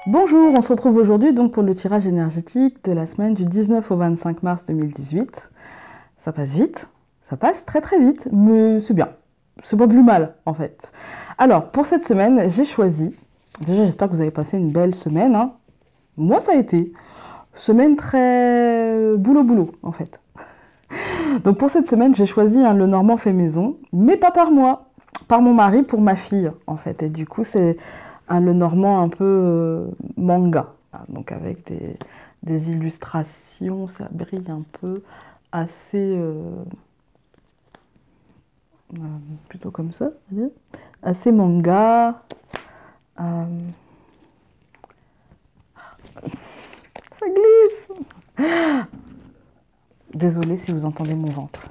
Bonjour, on se retrouve aujourd'hui donc pour le tirage énergétique de la semaine du 19 au 25 mars 2018. Ça passe vite, ça passe très très vite, mais c'est bien. C'est pas plus mal en fait. Alors pour cette semaine, j'ai choisi, déjà j'espère que vous avez passé une belle semaine, hein. Moi ça a été, semaine très boulot en fait. Donc pour cette semaine, j'ai choisi un Le Normand fait maison, mais pas par moi, par mon mari pour ma fille en fait. Et du coup c'est un Le Normand un peu manga, donc avec des illustrations, ça brille un peu, assez plutôt comme ça, assez manga. euh, Ça glisse. Désolée si vous entendez mon ventre.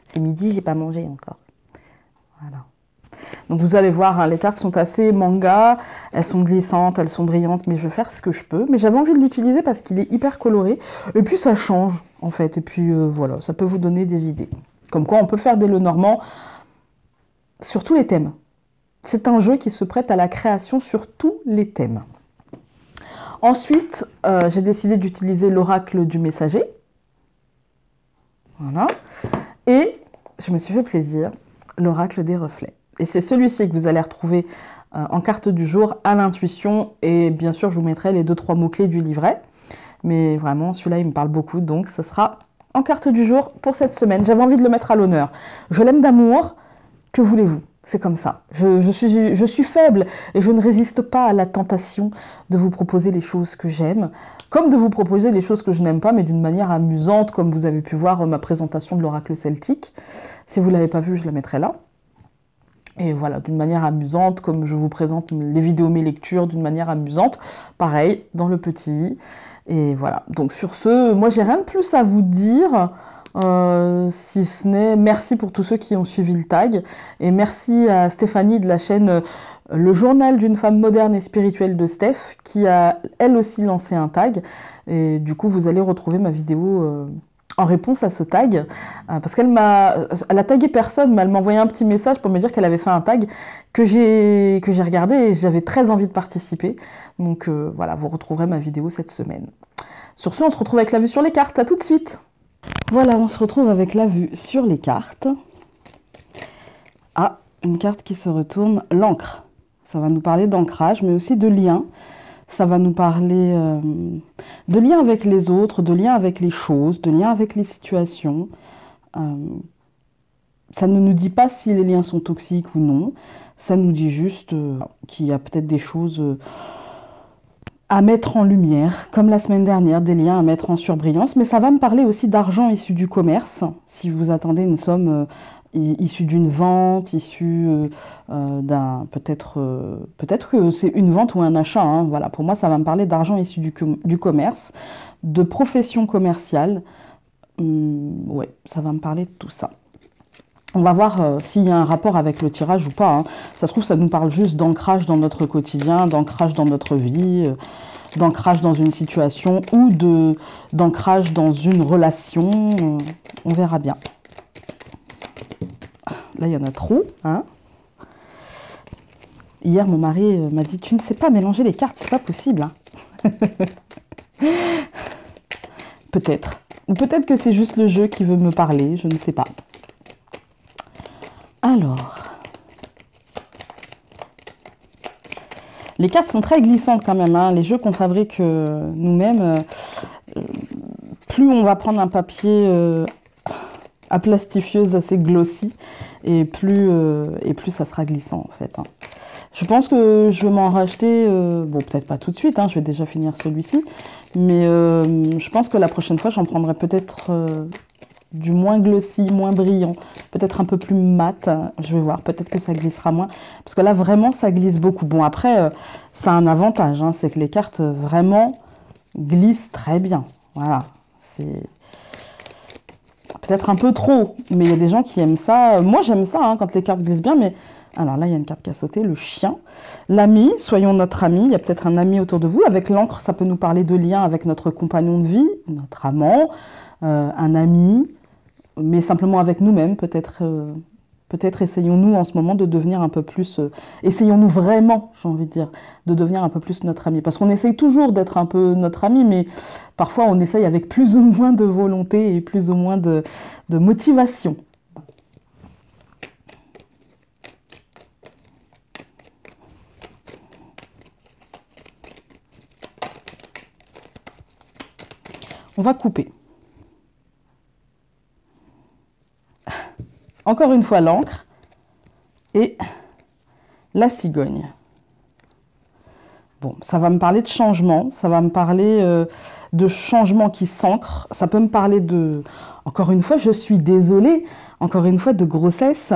C'est midi, j'ai pas mangé encore. Voilà. Donc vous allez voir, hein, les cartes sont assez manga, elles sont glissantes, elles sont brillantes, mais je vais faire ce que je peux. Mais j'avais envie de l'utiliser parce qu'il est hyper coloré, et puis ça change en fait, et puis voilà, ça peut vous donner des idées. Comme quoi on peut faire des Lenormand sur tous les thèmes. C'est un jeu qui se prête à la création sur tous les thèmes. Ensuite, j'ai décidé d'utiliser l'oracle du messager. Voilà. Et je me suis fait plaisir, l'oracle des reflets. Et c'est celui-ci que vous allez retrouver en carte du jour à l'intuition. Et bien sûr, je vous mettrai les 2-3 mots-clés du livret. Mais vraiment, celui-là, il me parle beaucoup. Donc, ce sera en carte du jour pour cette semaine. J'avais envie de le mettre à l'honneur. Je l'aime d'amour. Que voulez-vous? C'est comme ça. Je suis faible et je ne résiste pas à la tentation de vous proposer les choses que j'aime, comme de vous proposer les choses que je n'aime pas, mais d'une manière amusante, comme vous avez pu voir ma présentation de l'oracle celtique. Si vous ne l'avez pas vu, je la mettrai là. Et voilà, d'une manière amusante, comme je vous présente les vidéos, mes lectures, d'une manière amusante. Pareil, dans le petit. Et voilà. Donc sur ce, moi, j'ai rien de plus à vous dire. Si ce n'est merci pour tous ceux qui ont suivi le tag et merci à Stéphanie de la chaîne Le Journal d'une femme moderne et spirituelle de Steph qui a elle aussi lancé un tag et du coup vous allez retrouver ma vidéo en réponse à ce tag parce elle a tagué personne mais elle m'a envoyé un petit message pour me dire qu'elle avait fait un tag que j'ai regardé et j'avais très envie de participer donc voilà, vous retrouverez ma vidéo cette semaine. Sur ce, on se retrouve avec la vue sur les cartes. À tout de suite. Voilà, on se retrouve avec la vue sur les cartes. Ah, une carte qui se retourne, l'encre. Ça va nous parler d'ancrage, mais aussi de lien. Ça va nous parler de lien avec les autres, de lien avec les choses, de lien avec les situations. Ça ne nous dit pas si les liens sont toxiques ou non. Ça nous dit juste qu'il y a peut-être des choses à mettre en lumière, comme la semaine dernière, des liens à mettre en surbrillance. Mais ça va me parler aussi d'argent issu du commerce, si vous attendez une somme issue d'une vente, issue d'un... Peut-être que c'est une vente ou un achat, hein. Voilà, pour moi, ça va me parler d'argent issu du commerce, de profession commerciale. Ouais, ça va me parler de tout ça. On va voir s'il y a un rapport avec le tirage ou pas, hein. Ça se trouve, ça nous parle juste d'ancrage dans notre quotidien, d'ancrage dans notre vie, d'ancrage dans une situation ou d'ancrage dans une relation. On verra bien. Là, il y en a trop, hein. Hier, mon mari m'a dit « Tu ne sais pas mélanger les cartes, c'est pas possible, hein. » Peut-être. Ou peut-être que c'est juste le jeu qui veut me parler, je ne sais pas. Alors, les cartes sont très glissantes quand même, hein. Les jeux qu'on fabrique nous-mêmes, plus on va prendre un papier à plastifieuse assez glossy, et plus ça sera glissant en fait, hein. Je pense que je vais m'en racheter, bon peut-être pas tout de suite, hein, je vais déjà finir celui-ci, mais je pense que la prochaine fois j'en prendrai peut-être... du moins glossy, moins brillant, peut-être un peu plus mat, je vais voir, peut-être que ça glissera moins, parce que là vraiment ça glisse beaucoup. Bon après, ça a un avantage, hein, c'est que les cartes vraiment glissent très bien, voilà, c'est peut-être un peu trop, mais il y a des gens qui aiment ça, moi j'aime ça hein, quand les cartes glissent bien, mais alors là il y a une carte qui a sauté, le chien, l'ami, soyons notre ami, il y a peut-être un ami autour de vous, avec l'encre ça peut nous parler de lien avec notre compagnon de vie, notre amant, un ami, mais simplement avec nous-mêmes, peut-être Peut-être essayons-nous en ce moment de devenir un peu plus... essayons-nous vraiment, j'ai envie de dire, de devenir un peu plus notre ami. Parce qu'on essaye toujours d'être un peu notre ami, mais parfois on essaye avec plus ou moins de volonté et plus ou moins de motivation. On va couper. Encore une fois l'encre et la cigogne. Bon, ça va me parler de changement, ça va me parler de changement qui s'ancre, ça peut me parler de, encore une fois, je suis désolée, encore une fois, de grossesse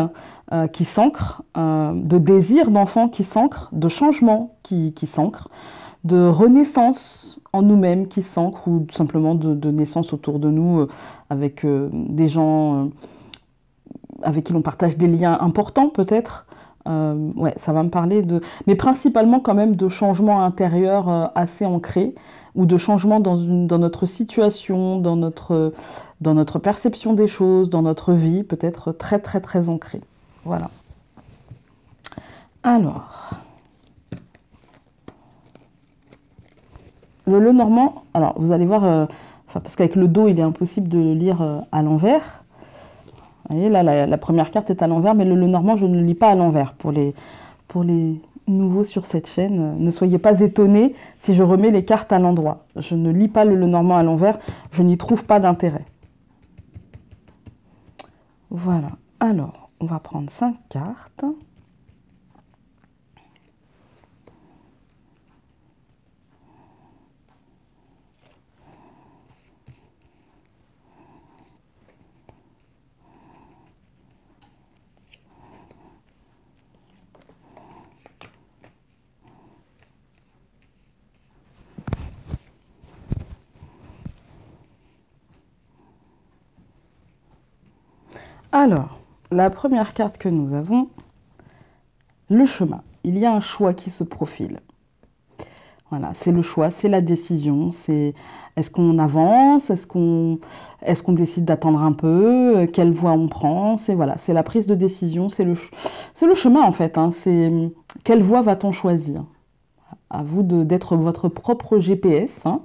qui s'ancre, de désir d'enfant qui s'ancre, de changement qui s'ancre, de renaissance en nous-mêmes qui s'ancre, ou tout simplement de naissance autour de nous avec des gens avec qui l'on partage des liens importants peut-être. Ouais, ça va me parler de... Mais principalement quand même de changements intérieurs assez ancrés, ou de changements dans notre situation, dans notre perception des choses, dans notre vie, peut-être très très très ancrés. Voilà. Alors... Le Lenormand, alors vous allez voir, parce qu'avec le dos, il est impossible de le lire à l'envers. Vous voyez, là, la première carte est à l'envers, mais le Lenormand, je ne le lis pas à l'envers. Pour les nouveaux sur cette chaîne, ne soyez pas étonnés si je remets les cartes à l'endroit. Je ne lis pas le Lenormand à l'envers, je n'y trouve pas d'intérêt. Voilà, alors, on va prendre 5 cartes. Alors, la première carte que nous avons, le chemin. Il y a un choix qui se profile. Voilà, c'est le choix, c'est la décision, c'est est-ce qu'on avance, est-ce qu'on décide d'attendre un peu, quelle voie on prend, c'est voilà, c'est la prise de décision, c'est le chemin en fait, hein, c'est quelle voie va-t-on choisir? À vous d'être votre propre GPS, hein,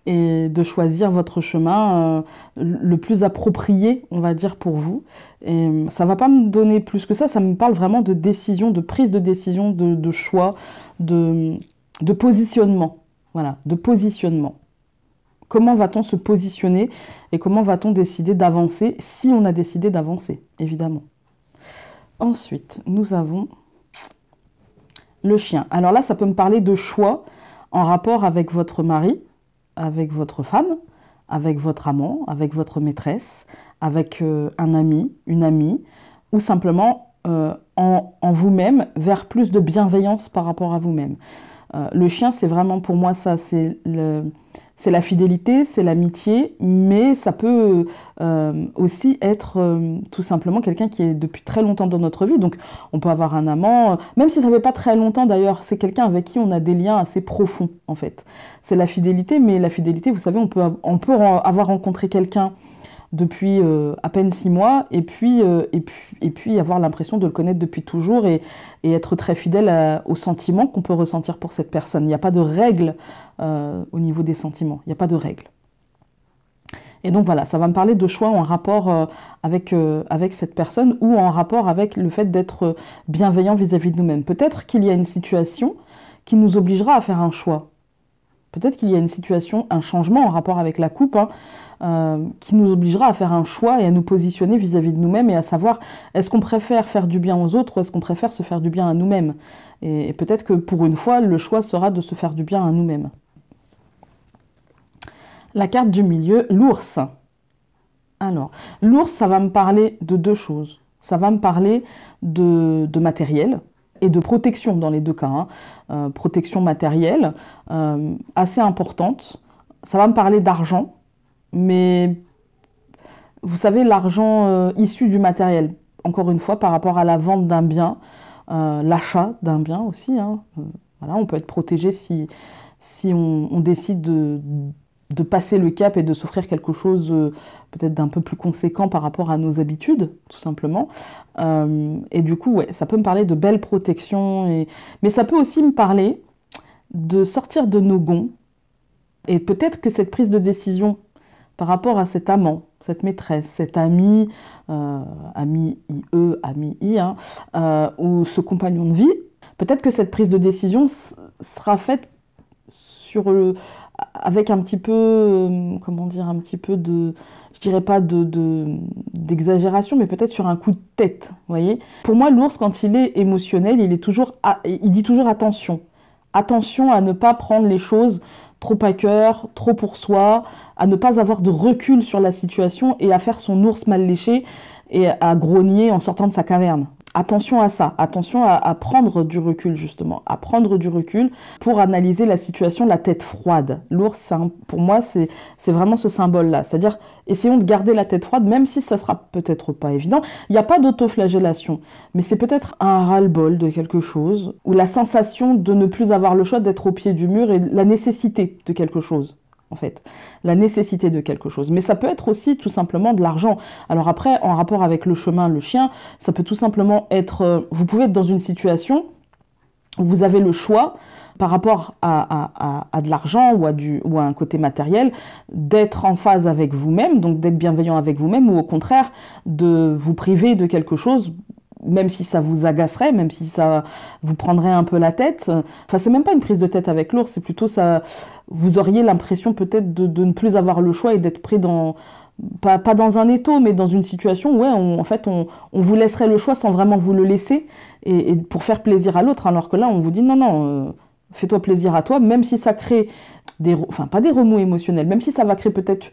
et de choisir votre chemin le plus approprié, on va dire, pour vous. Et ça ne va pas me donner plus que ça me parle vraiment de décision, de prise de décision, de choix, de positionnement. Voilà, de positionnement. Comment va-t-on se positionner et comment va-t-on décider d'avancer, si on a décidé d'avancer, évidemment. Ensuite, nous avons le chien. Alors là, ça peut me parler de choix en rapport avec votre mari, avec votre femme, avec votre amant, avec votre maîtresse, avec un ami, une amie, ou simplement en vous-même, vers plus de bienveillance par rapport à vous-même. Le chien, c'est vraiment pour moi ça, c'est la fidélité, c'est l'amitié, mais ça peut aussi être tout simplement quelqu'un qui est depuis très longtemps dans notre vie. Donc on peut avoir un amant, même si ça ne fait pas très longtemps d'ailleurs, c'est quelqu'un avec qui on a des liens assez profonds en fait. C'est la fidélité, mais la fidélité, vous savez, on peut avoir rencontré quelqu'un depuis à peine 6 mois et puis avoir l'impression de le connaître depuis toujours et être très fidèle aux sentiments qu'on peut ressentir pour cette personne. Il n'y a pas de règle au niveau des sentiments, il n'y a pas de règle. Et donc voilà, ça va me parler de choix en rapport avec cette personne ou en rapport avec le fait d'être bienveillant vis-à-vis de nous-mêmes. Peut-être qu'il y a une situation qui nous obligera à faire un choix. Peut-être qu'il y a une situation, un changement en rapport avec la coupe, hein, qui nous obligera à faire un choix et à nous positionner vis-à-vis de nous-mêmes et à savoir est-ce qu'on préfère faire du bien aux autres ou est-ce qu'on préfère se faire du bien à nous-mêmes. Et peut-être que pour une fois, le choix sera de se faire du bien à nous-mêmes. La carte du milieu, l'ours. Alors, l'ours, ça va me parler de deux choses. Ça va me parler de matériel et de protection dans les deux cas. Hein. Protection matérielle, assez importante. Ça va me parler d'argent, mais vous savez, l'argent issu du matériel, encore une fois, par rapport à la vente d'un bien, l'achat d'un bien aussi. Hein. Voilà, on peut être protégé si on décide de passer le cap et de s'offrir quelque chose peut-être d'un peu plus conséquent par rapport à nos habitudes, tout simplement. Et du coup, ouais, ça peut me parler de belles protections, mais ça peut aussi me parler de sortir de nos gonds. Et peut-être que cette prise de décision par rapport à cet amant, cette maîtresse, cet ami, ami IE, ami I, hein, ou ce compagnon de vie, peut-être que cette prise de décision sera faite avec un petit peu, comment dire, un petit peu de, je dirais pas d'exagération, mais peut-être sur un coup de tête, vous voyez. Pour moi, l'ours, quand il est émotionnel, il dit toujours attention. Attention à ne pas prendre les choses trop à cœur, trop pour soi, à ne pas avoir de recul sur la situation et à faire son ours mal léché et à grogner en sortant de sa caverne. Attention à ça, attention à prendre du recul justement, à prendre du recul pour analyser la situation la tête froide. L'ours, pour moi, c'est vraiment ce symbole-là. C'est-à-dire, essayons de garder la tête froide, même si ça sera peut-être pas évident. Il n'y a pas d'autoflagellation, mais c'est peut-être un ras-le-bol de quelque chose, ou la sensation de ne plus avoir le choix d'être au pied du mur et la nécessité de quelque chose. En fait, la nécessité de quelque chose. Mais ça peut être aussi tout simplement de l'argent. Alors après, en rapport avec le chemin, le chien, ça peut tout simplement être... vous pouvez être dans une situation où vous avez le choix, par rapport à de l'argent ou à un côté matériel, d'être en phase avec vous-même, donc d'être bienveillant avec vous-même, ou au contraire, de vous priver de quelque chose, même si ça vous agacerait, même si ça vous prendrait un peu la tête. Enfin, c'est même pas une prise de tête avec l'ours, c'est plutôt ça. Vous auriez l'impression peut-être de ne plus avoir le choix et d'être pris dans, pas dans un étau, mais dans une situation où, ouais, en fait, on vous laisserait le choix sans vraiment vous le laisser, et pour faire plaisir à l'autre, alors que là, on vous dit non, fais-toi plaisir à toi, même si ça crée enfin, pas des remous émotionnels, même si ça va créer peut-être,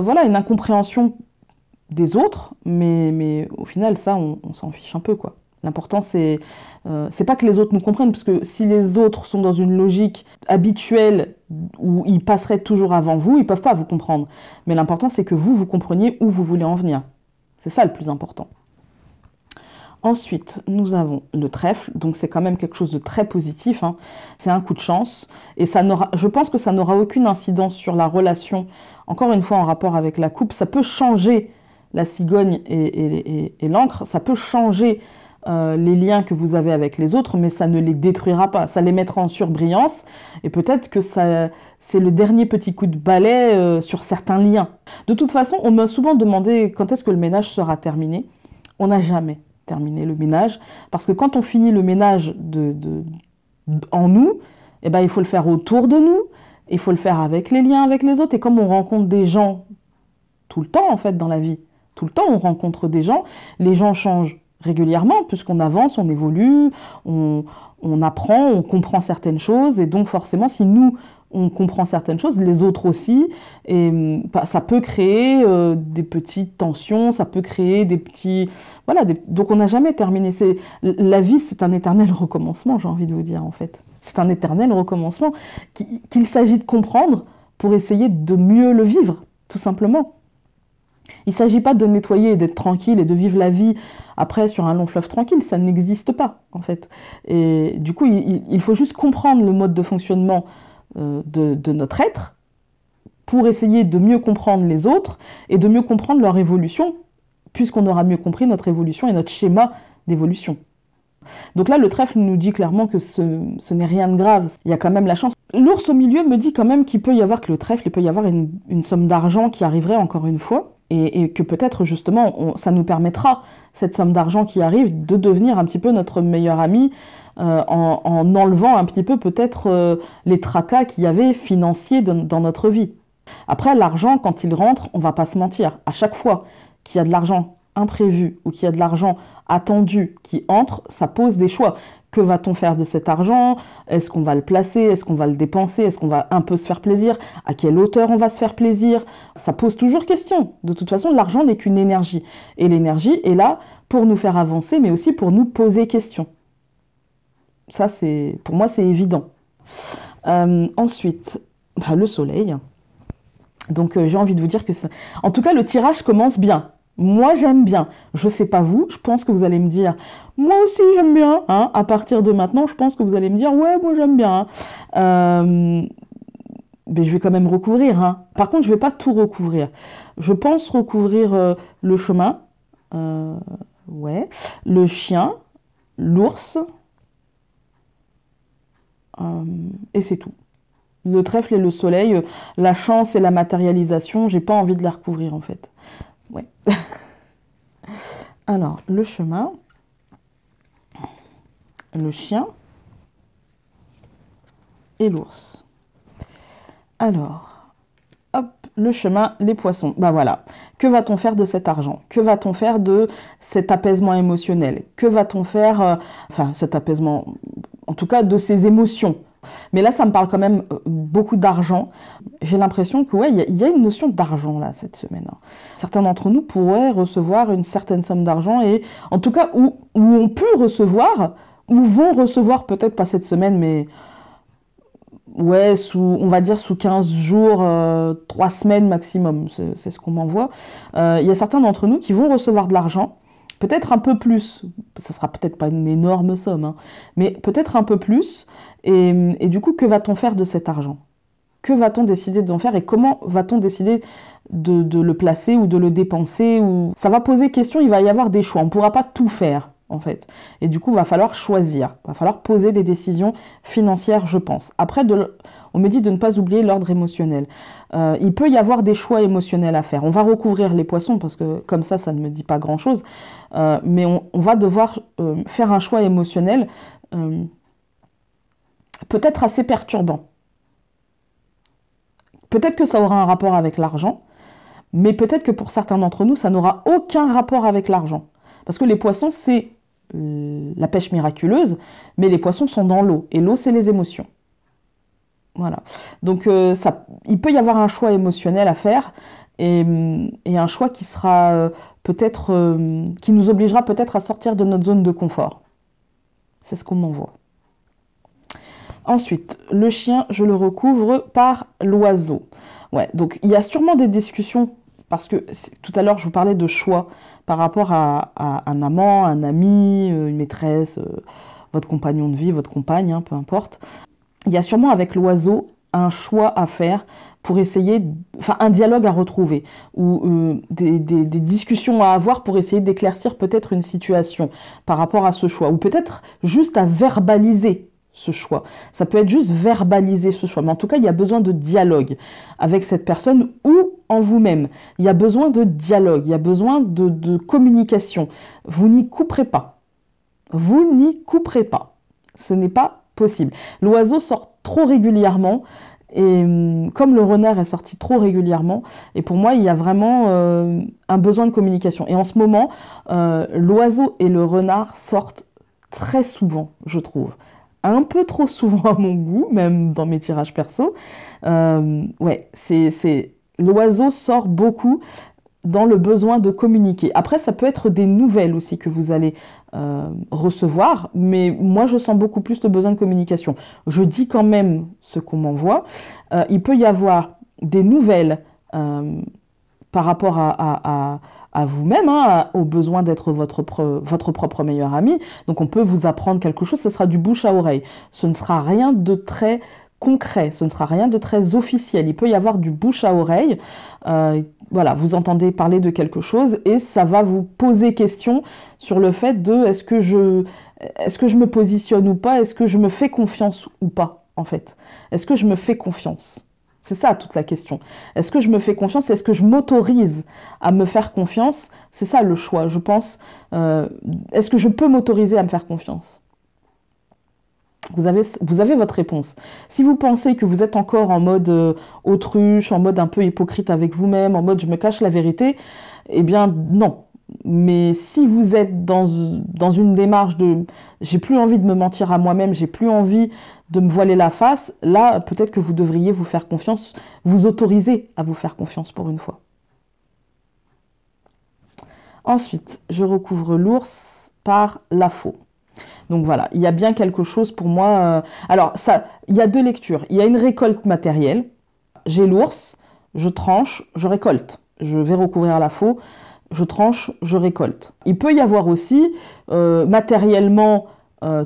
voilà, une incompréhension des autres, mais au final, ça, on s'en fiche un peu, quoi. L'important, c'est pas que les autres nous comprennent, parce que si les autres sont dans une logique habituelle où ils passeraient toujours avant vous, ils peuvent pas vous comprendre. Mais l'important, c'est que vous compreniez où vous voulez en venir. C'est ça le plus important. Ensuite, nous avons le trèfle, donc c'est quand même quelque chose de très positif, hein. C'est un coup de chance, et je pense que ça n'aura aucune incidence sur la relation, encore une fois en rapport avec la coupe. Ça peut changer la cigogne et l'encre, ça peut changer les liens que vous avez avec les autres, mais ça ne les détruira pas, ça les mettra en surbrillance, et peut-être que c'est le dernier petit coup de balai sur certains liens. De toute façon, on m'a souvent demandé quand est-ce que le ménage sera terminé. On n'a jamais terminé le ménage, parce que quand on finit le ménage en nous, eh ben, il faut le faire autour de nous, il faut le faire avec les liens avec les autres, et comme on rencontre des gens tout le temps en fait dans la vie, tout le temps on rencontre des gens, les gens changent régulièrement, puisqu'on avance, on évolue, on apprend, on comprend certaines choses, et donc forcément si nous on comprend certaines choses, les autres aussi, et ça peut créer des petites tensions, ça peut créer des petits... Voilà, donc on n'a jamais terminé. La vie, c'est un éternel recommencement, j'ai envie de vous dire, en fait. C'est un éternel recommencement qu'il s'agit de comprendre pour essayer de mieux le vivre, tout simplement. Il ne s'agit pas de nettoyer et d'être tranquille et de vivre la vie après sur un long fleuve tranquille, ça n'existe pas, en fait. Et du coup, il faut juste comprendre le mode de fonctionnement de notre être pour essayer de mieux comprendre les autres et de mieux comprendre leur évolution, puisqu'on aura mieux compris notre évolution et notre schéma d'évolution. Donc là, le trèfle nous dit clairement que ce n'est rien de grave, il y a quand même la chance. L'ours au milieu me dit quand même qu'il peut y avoir, que le trèfle, il peut y avoir une somme d'argent qui arriverait encore une fois, et que peut-être justement, ça nous permettra, cette somme d'argent qui arrive, de devenir un petit peu notre meilleur ami, en enlevant un petit peu peut-être les tracas qu'il y avait financiers dans notre vie. Après, l'argent, quand il rentre, on va pas se mentir, à chaque fois qu'il y a de l'argent imprévu ou qu'il y a de l'argent attendu qui entre, ça pose des choix. Que va-t-on faire de cet argent? Est-ce qu'on va le placer? Est-ce qu'on va le dépenser? Est-ce qu'on va un peu se faire plaisir? À quelle hauteur on va se faire plaisir? Ça pose toujours question. De toute façon, l'argent n'est qu'une énergie. Et l'énergie est là pour nous faire avancer, mais aussi pour nous poser question. Ça, pour moi, c'est évident. Ensuite, le soleil. Donc, j'ai envie de vous dire que en tout cas, le tirage commence bien. Moi, j'aime bien. Je sais pas vous, je pense que vous allez me dire « Moi aussi, j'aime bien. Hein » À partir de maintenant, je pense que vous allez me dire « Ouais, moi, j'aime bien. » mais je vais quand même recouvrir, hein. Par contre, je ne vais pas tout recouvrir. Je pense recouvrir le chemin, ouais, le chien, l'ours, et c'est tout. Le trèfle et le soleil, la chance et la matérialisation, j'ai pas envie de la recouvrir en fait. Ouais. Alors, le chemin, le chien et l'ours. Alors, hop, le chemin, les poissons. Bah voilà. Que va-t-on faire de cet argent? Que va-t-on faire de cet apaisement émotionnel? Que va-t-on faire, enfin cet apaisement, en tout cas de ces émotions? Mais là, ça me parle quand même beaucoup d'argent. J'ai l'impression que ouais, il y a une notion d'argent là cette semaine, hein. Certains d'entre nous pourraient recevoir une certaine somme d'argent et en tout cas où ont pu recevoir, ou vont recevoir peut-être pas cette semaine, mais ouais, on va dire sous 15 jours, 3 semaines maximum, c'est ce qu'on m'envoie. Il y a certains d'entre nous qui vont recevoir de l'argent, peut-être un peu plus, ça sera peut-être pas une énorme somme, hein, mais peut-être un peu plus, et du coup, que va-t-on faire de cet argent? Que va-t-on décider d'en faire et comment va-t-on décider de le placer ou de le dépenser ou... Ça va poser question, il va y avoir des choix, on ne pourra pas tout faire en fait. Et du coup, il va falloir choisir, il va falloir poser des décisions financières, je pense. Après, on me dit de ne pas oublier l'ordre émotionnel. Il peut y avoir des choix émotionnels à faire. On va recouvrir les poissons parce que comme ça ne me dit pas grand-chose. Mais on va devoir faire un choix émotionnel peut-être assez perturbant. Peut-être que ça aura un rapport avec l'argent, mais peut-être que pour certains d'entre nous, ça n'aura aucun rapport avec l'argent. Parce que les poissons, c'est la pêche miraculeuse, mais les poissons sont dans l'eau, et l'eau, c'est les émotions. Voilà. Donc, il peut y avoir un choix émotionnel à faire, et un choix qui sera peut-être, qui nous obligera peut-être à sortir de notre zone de confort. C'est ce qu'on m'envoie. Ensuite, le chien, je le recouvre par l'oiseau. Ouais, donc il y a sûrement des discussions, parce que tout à l'heure, je vous parlais de choix par rapport à un amant, un ami, une maîtresse, votre compagnon de vie, votre compagne, hein, peu importe. Il y a sûrement avec l'oiseau un choix à faire pour essayer, enfin un dialogue à retrouver, ou des discussions à avoir pour essayer d'éclaircir peut-être une situation par rapport à ce choix, ou peut-être juste à verbaliser ce choix. Ça peut être juste verbaliser ce choix, mais en tout cas, il y a besoin de dialogue avec cette personne ou en vous-même. Il y a besoin de dialogue, il y a besoin de communication. Vous n'y couperez pas. Vous n'y couperez pas. Ce n'est pas possible. L'oiseau sort trop régulièrement, et comme le renard est sorti trop régulièrement, et pour moi, il y a vraiment un besoin de communication. Et en ce moment, l'oiseau et le renard sortent très souvent, je trouve. Un peu trop souvent à mon goût, même dans mes tirages perso. Ouais, l'oiseau sort beaucoup dans le besoin de communiquer. Après, ça peut être des nouvelles aussi que vous allez recevoir, mais moi, je sens beaucoup plus le besoin de communication. Je dis quand même ce qu'on m'envoie. Il peut y avoir des nouvelles par rapport à vous-même, hein, aux besoins d'être votre propre meilleur ami. Donc on peut vous apprendre quelque chose, ce sera du bouche à oreille. Ce ne sera rien de très concret, ce ne sera rien de très officiel. Il peut y avoir du bouche à oreille. Voilà, vous entendez parler de quelque chose et ça va vous poser question sur le fait de est-ce que je me positionne ou pas, est-ce que je me fais confiance ou pas, en fait. Est-ce que je me fais confiance ? C'est ça toute la question. Est-ce que je me fais confiance? Est-ce que je m'autorise à me faire confiance? C'est ça le choix, je pense. Est-ce que je peux m'autoriser à me faire confiance? Vous avez votre réponse. Si vous pensez que vous êtes encore en mode autruche, en mode un peu hypocrite avec vous-même, en mode je me cache la vérité, eh bien non. Mais si vous êtes dans une démarche de j'ai plus envie de me mentir à moi-même, j'ai plus envie de me voiler la face, là peut-être que vous devriez vous faire confiance, vous autoriser à vous faire confiance pour une fois. Ensuite, je recouvre l'ours par la faux. Donc voilà, il y a bien quelque chose pour moi. Alors ça, il y a deux lectures. Il y a une récolte matérielle. J'ai l'ours, je tranche, je récolte. Je vais recouvrir la faux. Je tranche, je récolte. Il peut y avoir aussi, matériellement,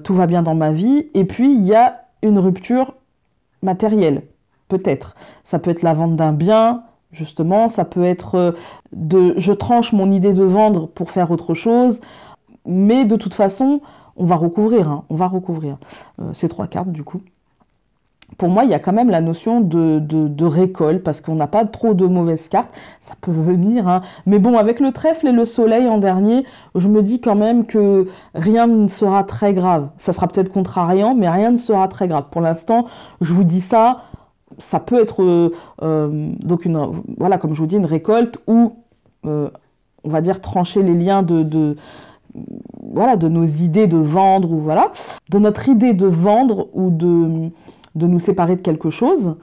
tout va bien dans ma vie, et puis il y a une rupture matérielle. peut-être. Ça peut être la vente d'un bien, justement, ça peut être je tranche mon idée de vendre pour faire autre chose, mais de toute façon, on va recouvrir, hein, on va recouvrir. Ces 3 cartes, du coup. Pour moi, il y a quand même la notion de récolte, parce qu'on n'a pas trop de mauvaises cartes. Ça peut venir, hein. Mais bon, avec le trèfle et le soleil en dernier, je me dis quand même que rien ne sera très grave. Ça sera peut-être contrariant, mais rien ne sera très grave. Pour l'instant, je vous dis ça, ça peut être donc voilà, comme je vous dis, une récolte ou, on va dire, trancher les liens voilà, de nos idées de vendre, ou voilà, de notre idée de vendre ou de nous séparer de quelque chose.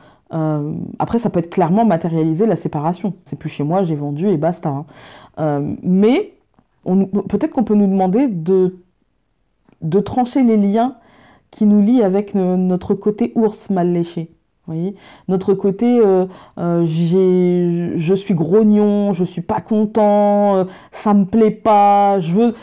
Après, ça peut être clairement matérialiser la séparation. C'est plus chez moi, j'ai vendu et basta, hein. Mais peut-être qu'on peut nous demander de trancher les liens qui nous lient avec notre côté ours mal léché. Vous voyez, notre côté, je suis grognon, je suis pas content, ça me plaît pas, je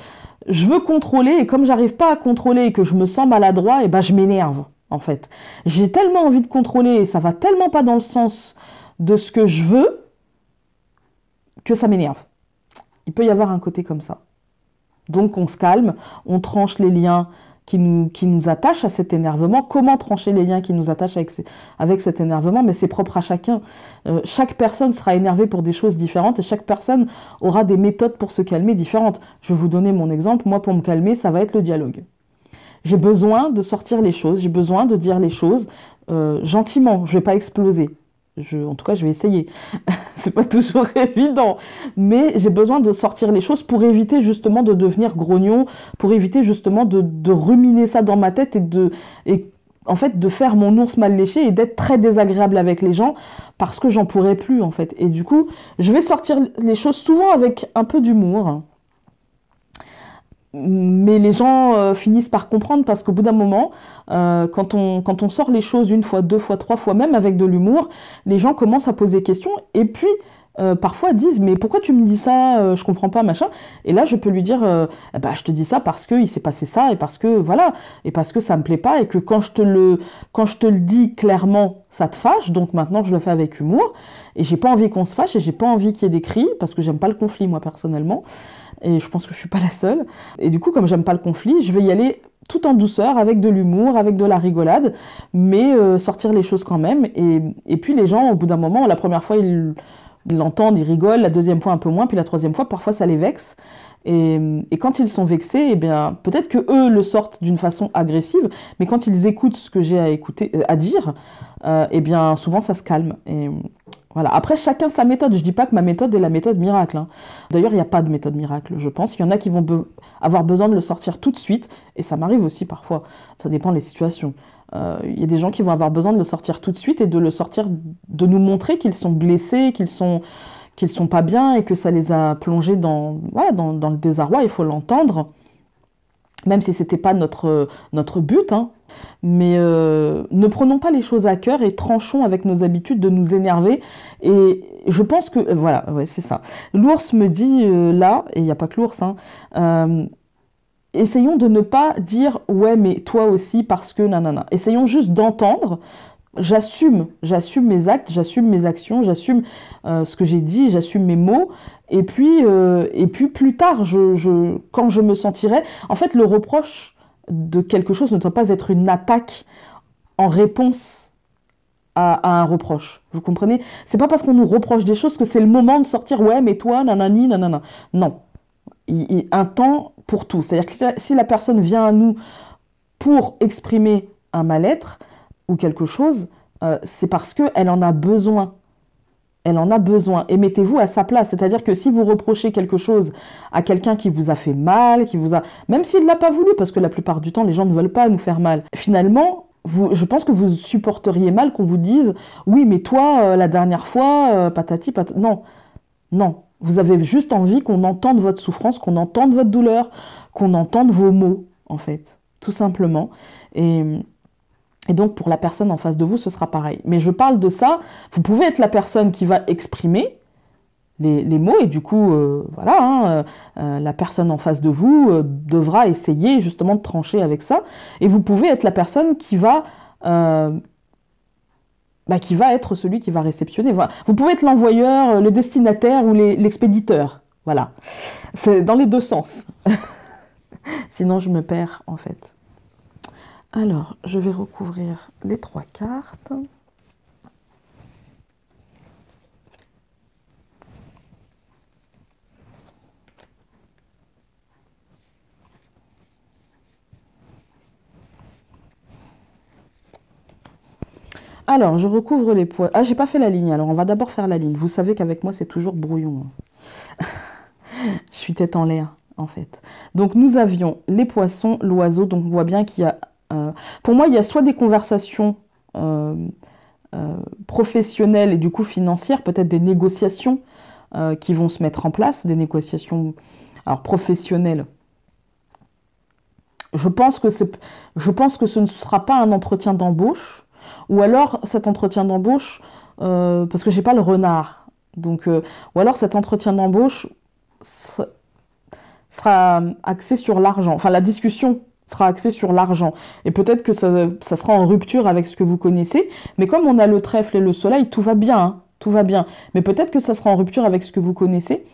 veux contrôler, et comme j'arrive pas à contrôler et que je me sens maladroit, et ben je m'énerve. En fait, j'ai tellement envie de contrôler et ça va tellement pas dans le sens de ce que je veux que ça m'énerve. Il peut y avoir un côté comme ça. Donc on se calme, on tranche les liens qui nous attachent à cet énervement. Comment trancher les liens qui nous attachent avec cet énervement? Mais c'est propre à chacun. Chaque personne sera énervée pour des choses différentes et chaque personne aura des méthodes pour se calmer différentes. Je vais vous donner mon exemple. Moi, pour me calmer, ça va être le dialogue. J'ai besoin de sortir les choses, j'ai besoin de dire les choses gentiment. Je ne vais pas exploser. En tout cas, je vais essayer. C'est pas toujours évident. Mais j'ai besoin de sortir les choses pour éviter justement de devenir grognon, pour éviter justement de ruminer ça dans ma tête et en fait de faire mon ours mal léché et d'être très désagréable avec les gens parce que j'en pourrais plus en fait. Et du coup, je vais sortir les choses souvent avec un peu d'humour. Mais les gens finissent par comprendre parce qu'au bout d'un moment, quand on sort les choses 1 fois, 2 fois, 3 fois, même avec de l'humour, les gens commencent à poser des questions et puis parfois disent « mais pourquoi tu me dis ça, je comprends pas, machin ». Et là, je peux lui dire bah, « je te dis ça parce qu'il s'est passé ça et parce que voilà, et parce que ça me plaît pas et que quand je te le dis clairement, ça te fâche, donc maintenant je le fais avec humour et j'ai pas envie qu'on se fâche et j'ai pas envie qu'il y ait des cris parce que j'aime pas le conflit moi personnellement. » Et je pense que je suis pas la seule. Et du coup, comme j'aime pas le conflit, je vais y aller tout en douceur, avec de l'humour, avec de la rigolade, mais sortir les choses quand même. Et puis les gens, au bout d'un moment, la première fois, ils l'entendent, ils rigolent, la deuxième fois un peu moins, puis la troisième fois, parfois ça les vexe. Et quand ils sont vexés, eh bien, peut-être que eux le sortent d'une façon agressive, mais quand ils écoutent ce que j'ai à dire, eh bien, souvent ça se calme. Et voilà. Après, chacun sa méthode. Je dis pas que ma méthode est la méthode miracle, hein. D'ailleurs, il n'y a pas de méthode miracle, je pense. Il y en a qui vont avoir besoin de le sortir tout de suite, et ça m'arrive aussi parfois. Ça dépend des situations. Il y a des gens qui vont avoir besoin de le sortir tout de suite et de le sortir, de nous montrer qu'ils sont blessés, qu'ils sont pas bien et que ça les a plongés dans le désarroi. Il faut l'entendre, même si c'était pas notre but, hein. Mais ne prenons pas les choses à cœur et tranchons avec nos habitudes de nous énerver. Et je pense que, voilà, ouais, c'est ça. L'ours me dit là, et il n'y a pas que l'ours, hein, essayons de ne pas dire « ouais, mais toi aussi parce que nanana ». Essayons juste d'entendre. J'assume mes actes, j'assume mes actions, j'assume ce que j'ai dit, j'assume mes mots. Et puis plus tard, quand je me sentirai... En fait, le reproche de quelque chose ne doit pas être une attaque en réponse à un reproche. Vous comprenez? C'est pas parce qu'on nous reproche des choses que c'est le moment de sortir « ouais, mais toi, nanani, nanana ». Non. Un temps pour tout. C'est-à-dire que si la personne vient à nous pour exprimer un mal-être ou quelque chose, c'est parce qu'elle en a besoin. Elle en a besoin. Et mettez-vous à sa place. C'est-à-dire que si vous reprochez quelque chose à quelqu'un qui vous a fait mal, même s'il ne l'a pas voulu, parce que la plupart du temps, les gens ne veulent pas nous faire mal, finalement, je pense que vous supporteriez mal qu'on vous dise « oui, mais toi, la dernière fois, patati, patati ». Non, non. Vous avez juste envie qu'on entende votre souffrance, qu'on entende votre douleur, qu'on entende vos mots, en fait, tout simplement. Et donc, pour la personne en face de vous, ce sera pareil. Mais je parle de ça, vous pouvez être la personne qui va exprimer les mots, et du coup, voilà, hein, la personne en face de vous devra essayer justement de trancher avec ça. Et vous pouvez être la personne qui va qui va être celui qui va réceptionner. Voilà. Vous pouvez être l'envoyeur, le destinataire ou l'expéditeur. Voilà. C'est dans les deux sens. Sinon, je me perds, en fait. Alors, je vais recouvrir les 3 cartes. Alors, je recouvre les poissons. Ah, j'ai pas fait la ligne, alors on va d'abord faire la ligne. Vous savez qu'avec moi, c'est toujours brouillon. Je suis tête en l'air, en fait. Donc, nous avions les poissons, l'oiseau. Donc, on voit bien qu'il y a... pour moi, il y a soit des conversations professionnelles et du coup financières, peut-être des négociations qui vont se mettre en place, des négociations alors, professionnelles. Je pense que ce ne sera pas un entretien d'embauche, ou alors cet entretien d'embauche, parce que j'ai pas le renard, donc, ou alors cet entretien d'embauche sera axé sur l'argent, enfin la discussion sera axée sur l'argent, et peut-être que ça sera en rupture avec ce que vous connaissez, mais comme on a le trèfle et le soleil, tout va bien, hein, tout va bien, mais peut-être que ça sera en rupture avec ce que vous connaissez.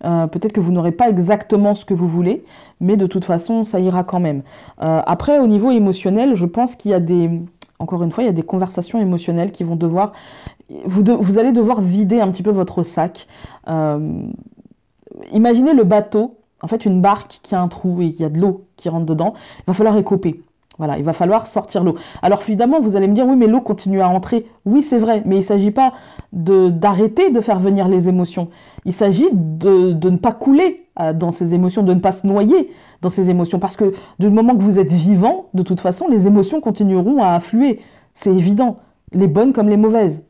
Peut-être que vous n'aurez pas exactement ce que vous voulez, mais de toute façon, ça ira quand même. Après, au niveau émotionnel, je pense qu'il y a encore une fois, il y a des conversations émotionnelles qui vont devoir... Vous allez devoir vider un petit peu votre sac. Imaginez le bateau, en fait une barque qui a un trou et il y a de l'eau qui rentre dedans. Il va falloir écoper. Voilà, il va falloir sortir l'eau. Alors évidemment, vous allez me dire, oui, mais l'eau continue à entrer. Oui, c'est vrai, mais il ne s'agit pas d'arrêter de faire venir les émotions. Il s'agit de ne pas couler dans ces émotions, de ne pas se noyer dans ces émotions. Parce que du moment que vous êtes vivant, de toute façon, les émotions continueront à affluer. C'est évident, les bonnes comme les mauvaises.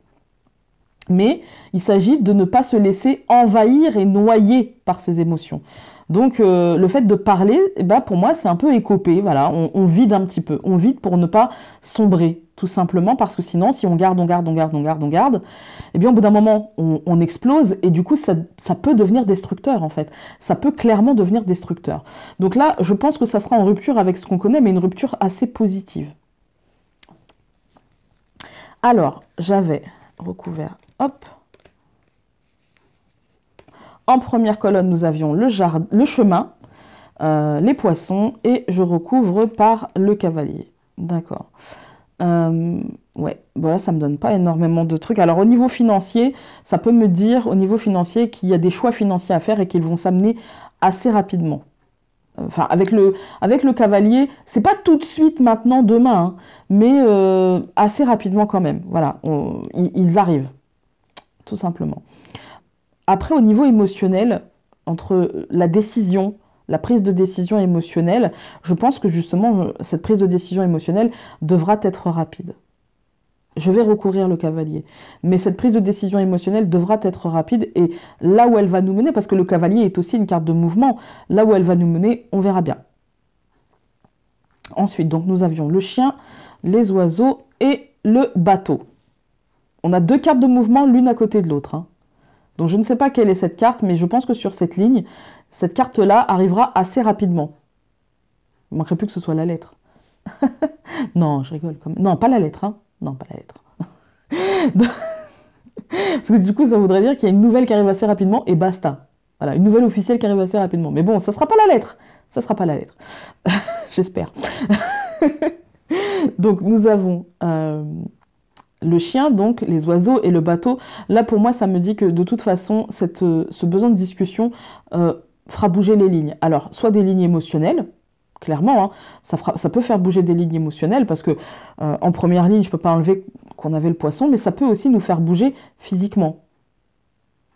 Mais il s'agit de ne pas se laisser envahir et noyer par ces émotions. Donc le fait de parler, pour moi, c'est un peu écopé. Voilà, on vide un petit peu. On vide pour ne pas sombrer, tout simplement, parce que sinon, si on garde, eh bien, au bout d'un moment, on explose et du coup, ça peut devenir destructeur, en fait. Ça peut clairement devenir destructeur. Donc là, je pense que ça sera en rupture avec ce qu'on connaît, mais une rupture assez positive. Alors, j'avais recouvert, hop. En première colonne, nous avions le chemin, les poissons, et je recouvre par le cavalier. D'accord. Ouais, voilà, ça me donne pas énormément de trucs. Alors, au niveau financier, ça peut me dire, au niveau financier, qu'il y a des choix financiers à faire et qu'ils vont s'amener assez rapidement. Enfin, avec le cavalier, c'est pas tout de suite maintenant, demain, hein, mais assez rapidement quand même. Voilà, ils arrivent, tout simplement. Après, au niveau émotionnel, entre la décision, la prise de décision émotionnelle, je pense que justement, cette prise de décision émotionnelle devra être rapide. Je vais recourir le cavalier. Mais cette prise de décision émotionnelle devra être rapide et là où elle va nous mener, parce que le cavalier est aussi une carte de mouvement, là où elle va nous mener, on verra bien. Ensuite, donc nous avions le chien, les oiseaux et le bateau. On a 2 cartes de mouvement l'une à côté de l'autre, hein. Donc je ne sais pas quelle est cette carte, mais je pense que sur cette ligne, cette carte-là arrivera assez rapidement. Il ne manquerait plus que ce soit la lettre. Non, je rigole quand même. Non, pas la lettre, hein. Non, pas la lettre. Parce que du coup, ça voudrait dire qu'il y a une nouvelle qui arrive assez rapidement et basta. Voilà, une nouvelle officielle qui arrive assez rapidement. Mais bon, ça ne sera pas la lettre. Ça ne sera pas la lettre. J'espère. Donc nous avons... le chien, donc, les oiseaux et le bateau. Là, pour moi, ça me dit que de toute façon, ce besoin de discussion fera bouger les lignes. Alors, soit des lignes émotionnelles, clairement, hein, ça peut faire bouger des lignes émotionnelles, parce que en première ligne, je ne peux pas enlever qu'on avait le poisson, mais ça peut aussi nous faire bouger physiquement.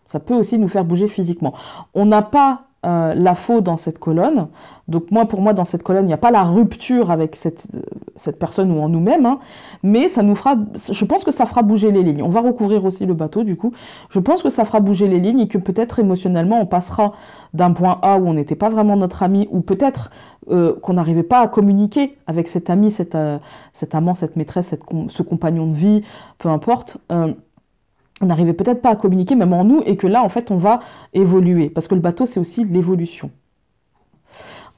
Ça peut aussi nous faire bouger physiquement. On n'a pas la faux dans cette colonne. Donc pour moi, dans cette colonne, il n'y a pas la rupture avec cette personne ou en nous-mêmes, hein, mais je pense que ça fera bouger les lignes. On va recouvrir aussi le bateau, du coup. Je pense que ça fera bouger les lignes et que peut-être émotionnellement, on passera d'un point A où on n'était pas vraiment notre ami, ou peut-être qu'on n'arrivait pas à communiquer avec cet ami, cet amant, cette maîtresse, ce compagnon de vie, peu importe. On n'arrivait peut-être pas à communiquer même en nous et que là, en fait, on va évoluer. Parce que le bateau, c'est aussi l'évolution.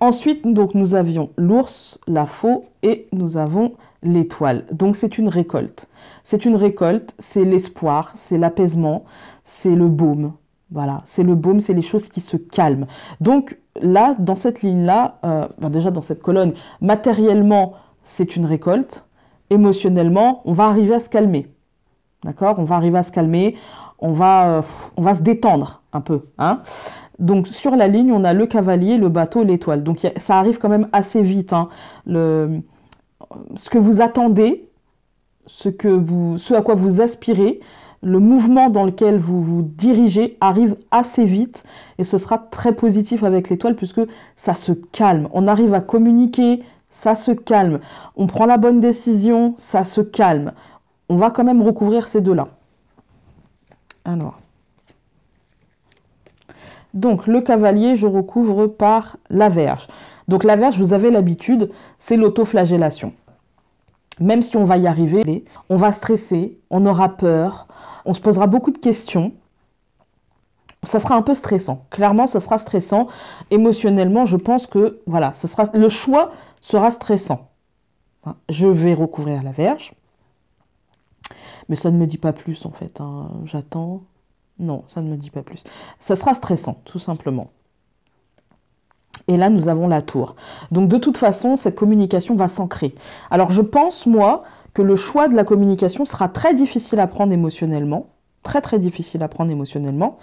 Ensuite, donc, nous avions l'ours, la faux et nous avons l'étoile. Donc c'est une récolte. C'est une récolte, c'est l'espoir, c'est l'apaisement, c'est le baume. Voilà, c'est le baume, c'est les choses qui se calment. Donc là, dans cette ligne-là, déjà dans cette colonne, matériellement, c'est une récolte. Émotionnellement, on va arriver à se calmer. D'accord? On va arriver à se calmer, on va se détendre un peu. Hein. Donc sur la ligne, on a le cavalier, le bateau, l'étoile. Donc ça arrive quand même assez vite. Hein. Ce que vous attendez, ce à quoi vous aspirez, le mouvement dans lequel vous vous dirigez arrive assez vite et ce sera très positif avec l'étoile puisque ça se calme. On arrive à communiquer, ça se calme. On prend la bonne décision, ça se calme. On va quand même recouvrir ces deux-là. Alors. Donc, le cavalier, je recouvre par la Vierge. Donc, la Vierge, vous avez l'habitude, c'est l'autoflagellation. Même si on va y arriver, on va stresser, on aura peur, on se posera beaucoup de questions. Ça sera un peu stressant. Clairement, ça sera stressant. Émotionnellement, je pense que voilà, le choix sera stressant. Je vais recouvrir la Vierge. Mais ça ne me dit pas plus, en fait. Hein. J'attends. Non, ça ne me dit pas plus. Ça sera stressant, tout simplement. Et là, nous avons la tour. Donc, de toute façon, cette communication va s'ancrer. Alors, je pense, moi, que le choix de la communication sera très difficile à prendre émotionnellement. Très, très difficile à prendre émotionnellement.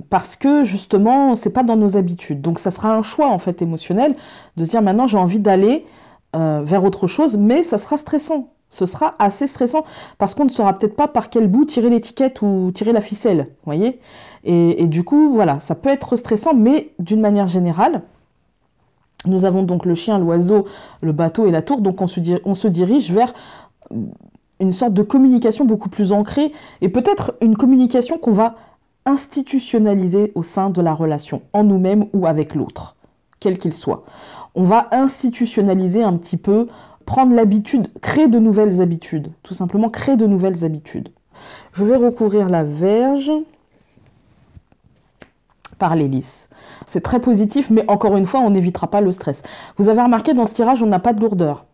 Parce que, justement, c'est pas dans nos habitudes. Donc, ça sera un choix, en fait, émotionnel, de se dire, maintenant, j'ai envie d'aller vers autre chose, mais ça sera stressant. Ce sera assez stressant parce qu'on ne saura peut-être pas par quel bout tirer l'étiquette ou tirer la ficelle, vous voyez. Et du coup, voilà, ça peut être stressant, mais d'une manière générale, nous avons donc le chien, l'oiseau, le bateau et la tour, donc on se dirige vers une sorte de communication beaucoup plus ancrée et peut-être une communication qu'on va institutionnaliser au sein de la relation, en nous-mêmes ou avec l'autre, quel qu'il soit. On va institutionnaliser un petit peu, prendre l'habitude, créer de nouvelles habitudes, tout simplement créer de nouvelles habitudes. Je vais recouvrir la Vierge par l'hélice. C'est très positif, mais encore une fois, on n'évitera pas le stress. Vous avez remarqué, dans ce tirage, on n'a pas de lourdeur.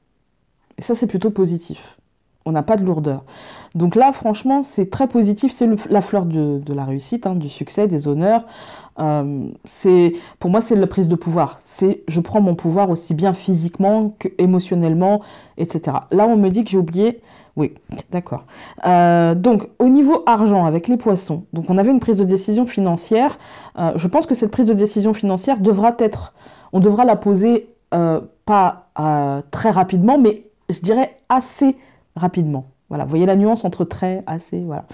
Et ça, c'est plutôt positif. On n'a pas de lourdeur. Donc là, franchement, c'est très positif. C'est la fleur de la réussite, hein, du succès, des honneurs. Pour moi, c'est la prise de pouvoir. Je prends mon pouvoir aussi bien physiquement qu'émotionnellement, etc. Là, on me dit que j'ai oublié. Oui, d'accord. Donc, au niveau argent, avec les poissons, donc on avait une prise de décision financière. Je pense que cette prise de décision financière on devra la poser pas très rapidement, mais je dirais assez rapidement. Voilà, vous voyez la nuance entre très, assez, voilà.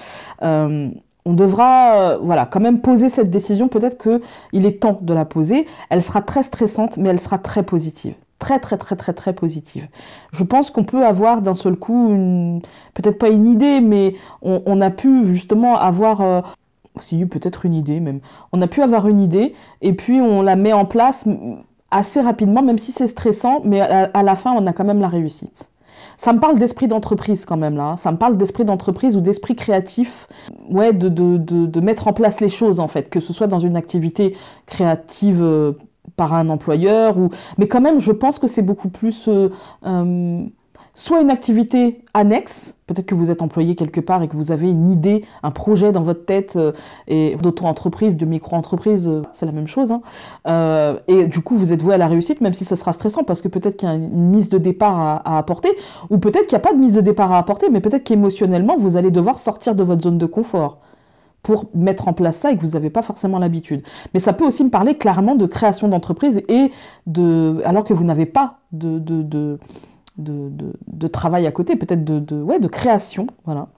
On devra voilà, quand même poser cette décision. Peut-être qu'il est temps de la poser. Elle sera très stressante, mais elle sera très positive. Très, très, très, très, très positive. Je pense qu'on peut avoir d'un seul coup, peut-être pas une idée, mais on a pu justement avoir... si, peut-être une idée même. On a pu avoir une idée, et puis on la met en place assez rapidement, même si c'est stressant, mais à la fin, on a quand même la réussite. Ça me parle d'esprit d'entreprise quand même, là. Hein. Ça me parle d'esprit d'entreprise ou d'esprit créatif, ouais, de mettre en place les choses, en fait, que ce soit dans une activité créative par un employeur, mais quand même, je pense que c'est beaucoup plus... soit une activité annexe, peut-être que vous êtes employé quelque part et que vous avez une idée, un projet dans votre tête, et d'auto-entreprise, de micro-entreprise, c'est la même chose. Hein. Et du coup, vous êtes voué à la réussite, même si ça sera stressant, parce que peut-être qu'il y a une mise de départ à apporter, ou peut-être qu'il n'y a pas de mise de départ à apporter, mais peut-être qu'émotionnellement, vous allez devoir sortir de votre zone de confort pour mettre en place ça et que vous n'avez pas forcément l'habitude. Mais ça peut aussi me parler clairement de création d'entreprise alors que vous n'avez pas de travail à côté, peut-être de création, voilà.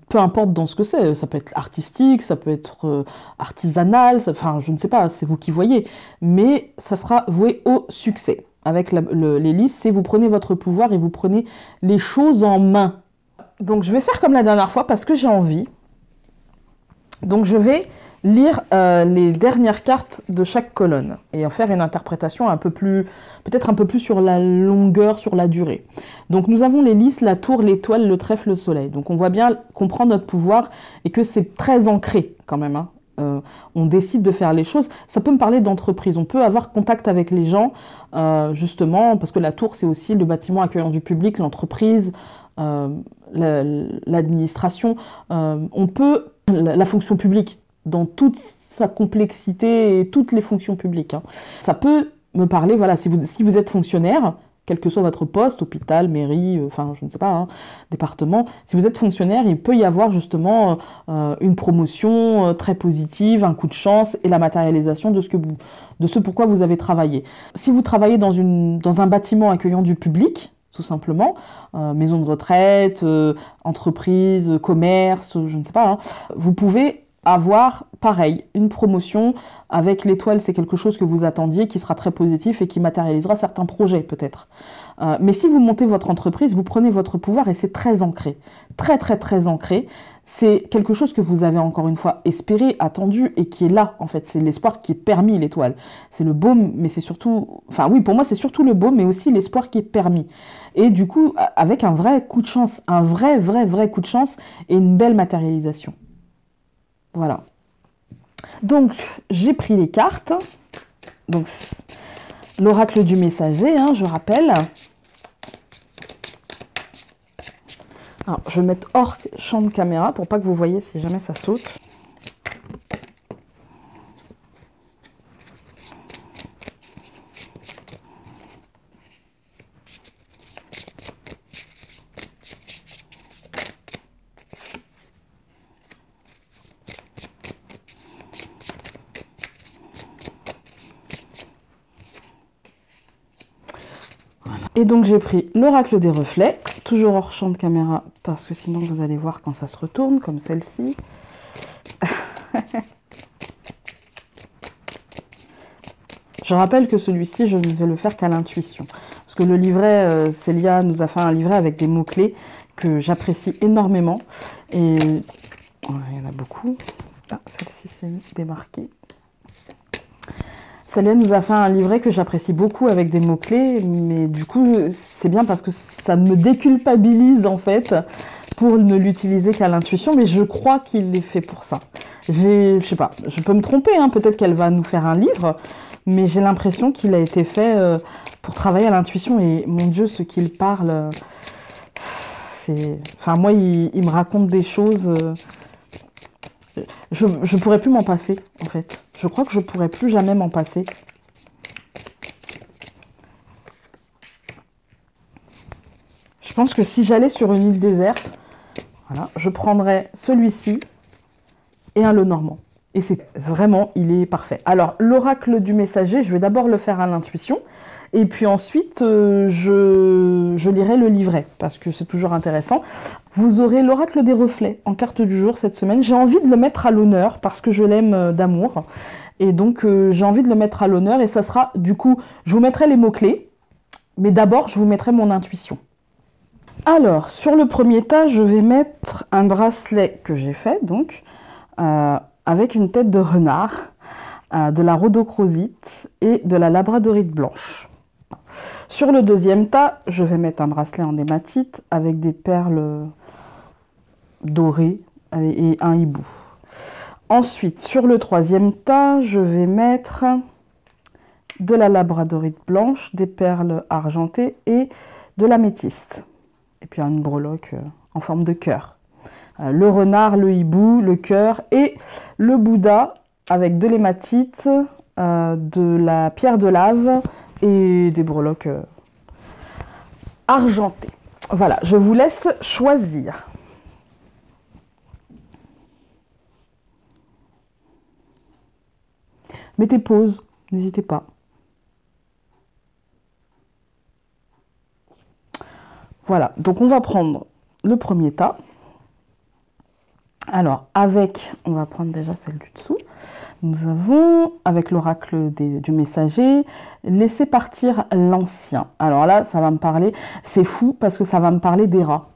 Peu importe dans ce que c'est, ça peut être artistique, ça peut être artisanal, enfin je ne sais pas, c'est vous qui voyez, mais ça sera voué au succès. Avec l'hélice, c'est vous prenez votre pouvoir et vous prenez les choses en main. Donc je vais faire comme la dernière fois parce que j'ai envie. Donc je vais lire les dernières cartes de chaque colonne et en faire une interprétation peut-être un peu plus sur la longueur, sur la durée. Donc nous avons l'hélice, la tour, l'étoile, le trèfle, le soleil. Donc on voit bien qu'on prend notre pouvoir et que c'est très ancré quand même. Hein. on décide de faire les choses. Ça peut me parler d'entreprise. On peut avoir contact avec les gens, justement, parce que la tour, c'est aussi le bâtiment accueillant du public, l'entreprise, l'administration. On peut, la fonction publique, dans toute sa complexité et toutes les fonctions publiques, hein. Ça peut me parler, voilà, si vous êtes fonctionnaire, quel que soit votre poste, hôpital, mairie, enfin, je ne sais pas, hein, département, si vous êtes fonctionnaire, il peut y avoir justement une promotion très positive, un coup de chance et la matérialisation de ce pourquoi vous avez travaillé. Si vous travaillez dans un bâtiment accueillant du public, tout simplement, maison de retraite, entreprise, commerce, je ne sais pas, hein, vous pouvez avoir, pareil, une promotion avec l'étoile, c'est quelque chose que vous attendiez, qui sera très positif et qui matérialisera certains projets, peut-être. Mais si vous montez votre entreprise, vous prenez votre pouvoir et c'est très ancré. Très, très, très ancré. C'est quelque chose que vous avez encore une fois espéré, attendu et qui est là, en fait. C'est l'espoir qui est permis, l'étoile. C'est le baume, mais c'est surtout... Enfin oui, pour moi, c'est surtout le baume, mais aussi l'espoir qui est permis. Et du coup, avec un vrai coup de chance, un vrai coup de chance et une belle matérialisation. Voilà. Donc, j'ai pris les cartes. Donc, l'oracle du messager, hein, je rappelle. Alors, je vais mettre hors champ de caméra pour pas que vous voyez si jamais ça saute. Et donc j'ai pris l'oracle des reflets, toujours hors champ de caméra, parce que sinon vous allez voir quand ça se retourne, comme celle-ci. Je rappelle que celui-ci, je ne vais le faire qu'à l'intuition. Parce que le livret, Célia nous a fait un livret avec des mots-clés que j'apprécie énormément. Et il y en a beaucoup. Ah, celle-ci c'est démarquée. Célia nous a fait un livret que j'apprécie beaucoup avec des mots-clés, mais du coup, c'est bien parce que ça me déculpabilise en fait pour ne l'utiliser qu'à l'intuition, mais je crois qu'il est fait pour ça. Je sais pas, je peux me tromper, hein, peut-être qu'elle va nous faire un livre, mais j'ai l'impression qu'il a été fait pour travailler à l'intuition et mon Dieu, ce qu'il parle, c'est... Enfin, moi, il me raconte des choses... Je pourrais plus m'en passer, en fait. Je crois que je pourrais plus jamais m'en passer. Je pense que si j'allais sur une île déserte, voilà, je prendrais celui-ci et un Lenormand. Et c'est vraiment, il est parfait. Alors, l'oracle du messager, je vais d'abord le faire à l'intuition. Et puis ensuite, je lirai le livret, parce que c'est toujours intéressant. Vous aurez l'oracle des reflets en carte du jour cette semaine. J'ai envie de le mettre à l'honneur, parce que je l'aime d'amour. Et donc, j'ai envie de le mettre à l'honneur. Et ça sera, du coup, je vous mettrai les mots-clés. Mais d'abord, je vous mettrai mon intuition. Alors, sur le premier tas, je vais mettre un bracelet que j'ai fait, donc, avec une tête de renard, de la rhodochrosite et de la labradorite blanche. Sur le deuxième tas, je vais mettre un bracelet en hématite avec des perles dorées et un hibou. Ensuite, sur le troisième tas, je vais mettre de la labradorite blanche, des perles argentées et de l'améthyste. Et puis une breloque en forme de cœur. Le renard, le hibou, le cœur et le Bouddha avec de l'hématite, de la pierre de lave et des breloques argentées. Voilà, je vous laisse choisir. Mettez pause, n'hésitez pas. Voilà, donc on va prendre le premier tas. Alors, on va prendre déjà celle du dessous. Nous avons, avec l'oracle du messager, laissé partir l'ancien. Alors là, ça va me parler, c'est fou parce que ça va me parler d'Héra,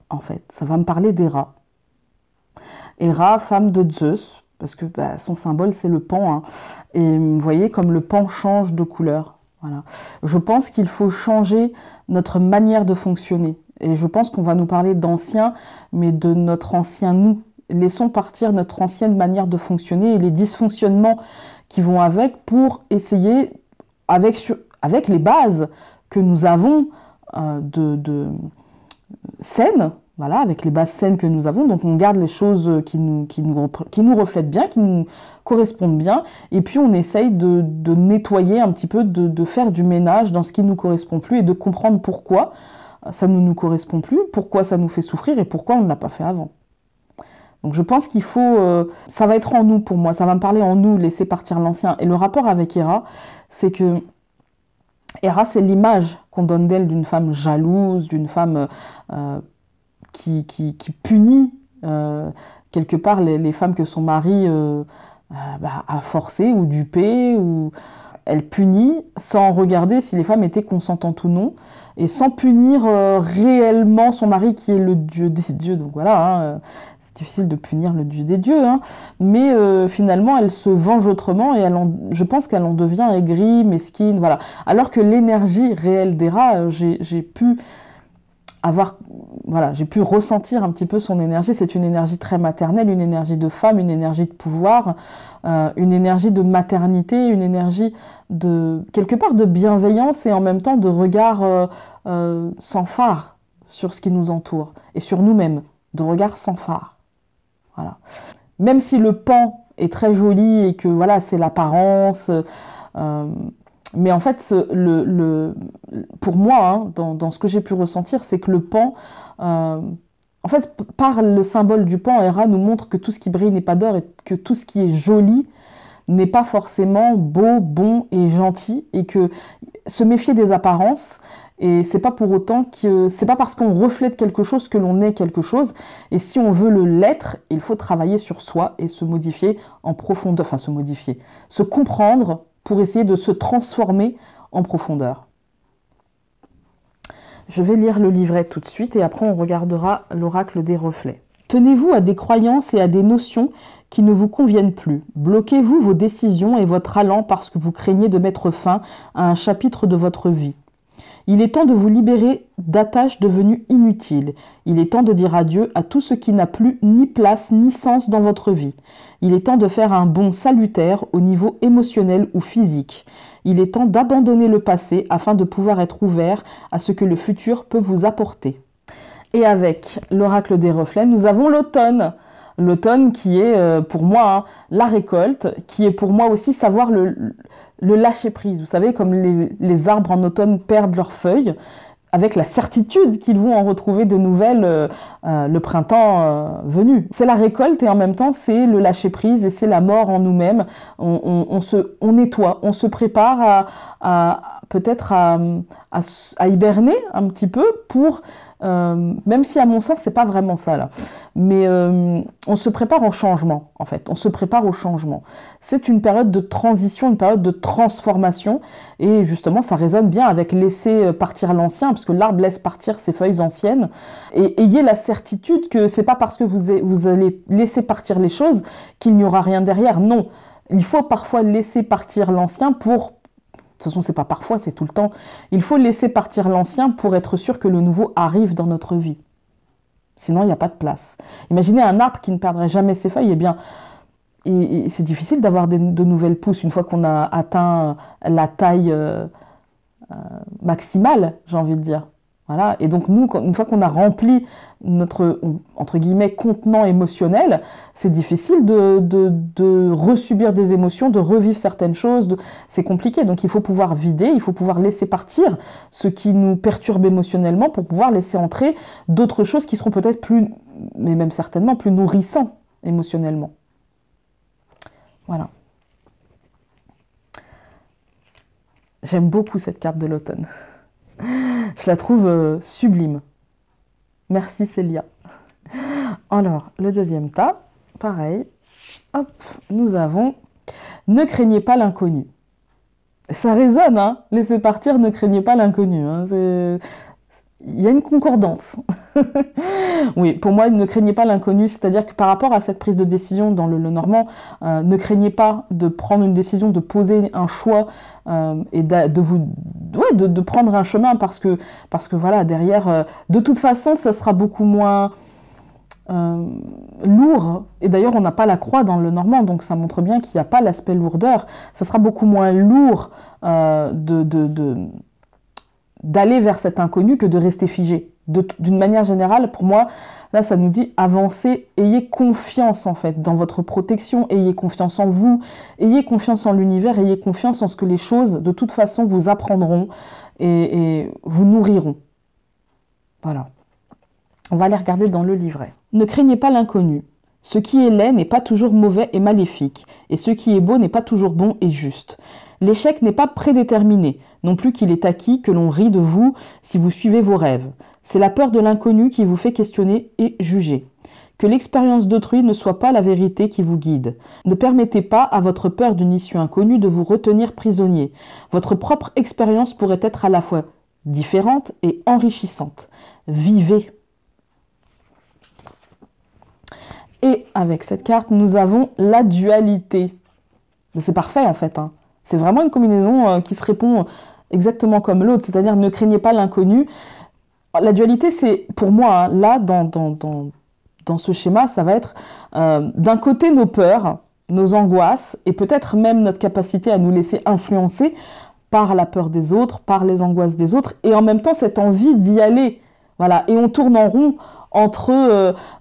en fait. Ça va me parler d'Héra. Héra, femme de Zeus, parce que son symbole, c'est le pan. Hein. Et vous voyez, comme le pan change de couleur. Voilà. Je pense qu'il faut changer notre manière de fonctionner. Et je pense qu'on va nous parler d'ancien, mais de notre ancien nous. laissons partir notre ancienne manière de fonctionner et les dysfonctionnements qui vont avec pour essayer, avec les bases que nous avons de saines, voilà, avec les bases saines que nous avons, donc on garde les choses qui nous reflètent bien, qui nous correspondent bien, et puis on essaye de nettoyer un petit peu, de faire du ménage dans ce qui ne nous correspond plus et de comprendre pourquoi ça ne nous correspond plus, pourquoi ça nous fait souffrir et pourquoi on ne l'a pas fait avant. Donc je pense qu'il faut, ça va être en nous pour moi, ça va me parler en nous, laisser partir l'ancien. Et le rapport avec Héra, c'est que Héra, c'est l'image qu'on donne d'elle d'une femme jalouse, d'une femme qui punit quelque part les femmes que son mari a forcées ou dupées, ou elle punit sans regarder si les femmes étaient consentantes ou non, et sans punir réellement son mari qui est le dieu des dieux. Donc voilà, c'est difficile de punir le dieu des dieux, mais finalement elle se venge autrement et je pense qu'elle en devient aigrie, mesquine, voilà. Alors que l'énergie réelle d'Héra, j'ai pu ressentir un petit peu son énergie. C'est une énergie très maternelle, une énergie de femme, une énergie de pouvoir, une énergie de maternité, une énergie quelque part de bienveillance et en même temps de regard sans phare sur ce qui nous entoure et sur nous-mêmes, de regard sans phare. Voilà. Même si le pan est très joli et que voilà, c'est l'apparence, mais en fait, pour moi, dans ce que j'ai pu ressentir, c'est que le pan, en fait, par le symbole du pan, Héra nous montre que tout ce qui brille n'est pas d'or et que tout ce qui est joli n'est pas forcément beau, bon et gentil, et que se méfier des apparences. Et c'est pas pour autant que c'est pas parce qu'on reflète quelque chose que l'on est quelque chose. Et si on veut l'être, il faut travailler sur soi et se modifier en profondeur, enfin se comprendre pour essayer de se transformer en profondeur. Je vais lire le livret tout de suite et après on regardera l'oracle des reflets. Tenez-vous à des croyances et à des notions qui ne vous conviennent plus. Bloquez-vous vos décisions et votre allant parce que vous craignez de mettre fin à un chapitre de votre vie. Il est temps de vous libérer d'attaches devenues inutiles. Il est temps de dire adieu à tout ce qui n'a plus ni place ni sens dans votre vie. Il est temps de faire un bond salutaire au niveau émotionnel ou physique. Il est temps d'abandonner le passé afin de pouvoir être ouvert à ce que le futur peut vous apporter. Et avec l'oracle des reflets, nous avons l'automne. L'automne qui est pour moi la récolte, qui est pour moi aussi savoir le lâcher prise. Vous savez, comme les arbres en automne perdent leurs feuilles, avec la certitude qu'ils vont en retrouver de nouvelles le printemps venu. C'est la récolte et en même temps c'est le lâcher prise et c'est la mort en nous-mêmes. On nettoie, on se prépare peut-être à hiberner un petit peu pour... même si à mon sens c'est pas vraiment ça là, mais on se prépare au changement en fait, on se prépare au changement. C'est une période de transition, une période de transformation et justement ça résonne bien avec laisser partir l'ancien parce que l'arbre laisse partir ses feuilles anciennes et ayez la certitude que c'est pas parce que vous allez laisser partir les choses qu'il n'y aura rien derrière, non. Il faut parfois laisser partir l'ancien pour... De toute façon, c'est pas parfois, c'est tout le temps. Il faut laisser partir l'ancien pour être sûr que le nouveau arrive dans notre vie. Sinon, il n'y a pas de place. Imaginez un arbre qui ne perdrait jamais ses feuilles. Eh bien, c'est difficile d'avoir de nouvelles pousses une fois qu'on a atteint la taille maximale, j'ai envie de dire. Voilà. Et donc, nous, une fois qu'on a rempli notre, entre guillemets, contenant émotionnel, c'est difficile de resubir des émotions, de revivre certaines choses. C'est compliqué. Donc, il faut pouvoir vider, il faut pouvoir laisser partir ce qui nous perturbe émotionnellement pour pouvoir laisser entrer d'autres choses qui seront peut-être plus, mais même certainement plus nourrissants émotionnellement. Voilà. J'aime beaucoup cette carte de l'automne. Je la trouve sublime. Merci Célia. Alors, le deuxième tas, pareil. Hop, nous avons « Ne craignez pas l'inconnu ». Ça résonne, hein. Laissez partir, ne craignez pas l'inconnu. Hein. Il y a une concordance. Oui, pour moi, ne craignez pas l'inconnu, c'est-à-dire que par rapport à cette prise de décision dans le normand, ne craignez pas de prendre une décision, de poser un choix et de prendre un chemin parce que voilà, derrière, de toute façon, ça sera beaucoup moins lourd, et d'ailleurs on n'a pas la croix dans le normand, donc ça montre bien qu'il n'y a pas l'aspect lourdeur. Ça sera beaucoup moins lourd d'aller vers cet inconnu que de rester figé. D'une manière générale, pour moi, là ça nous dit avancez, ayez confiance en fait dans votre protection, ayez confiance en vous, ayez confiance en l'univers, ayez confiance en ce que les choses de toute façon vous apprendront et vous nourriront. Voilà. On va aller regarder dans le livret. Ne craignez pas l'inconnu. Ce qui est laid n'est pas toujours mauvais et maléfique, et ce qui est beau n'est pas toujours bon et juste. L'échec n'est pas prédéterminé, non plus qu'il est acquis que l'on rit de vous si vous suivez vos rêves. C'est la peur de l'inconnu qui vous fait questionner et juger. Que l'expérience d'autrui ne soit pas la vérité qui vous guide. Ne permettez pas à votre peur d'une issue inconnue de vous retenir prisonnier. Votre propre expérience pourrait être à la fois différente et enrichissante. Vivez. Et avec cette carte, nous avons la dualité. C'est parfait en fait. C'est vraiment une combinaison qui se répond exactement comme l'autre, c'est-à-dire ne craignez pas l'inconnu. La dualité, c'est pour moi, là, dans ce schéma, ça va être d'un côté nos peurs, nos angoisses, et peut-être même notre capacité à nous laisser influencer par la peur des autres, par les angoisses des autres, et en même temps cette envie d'y aller. Voilà, et on tourne en rond entre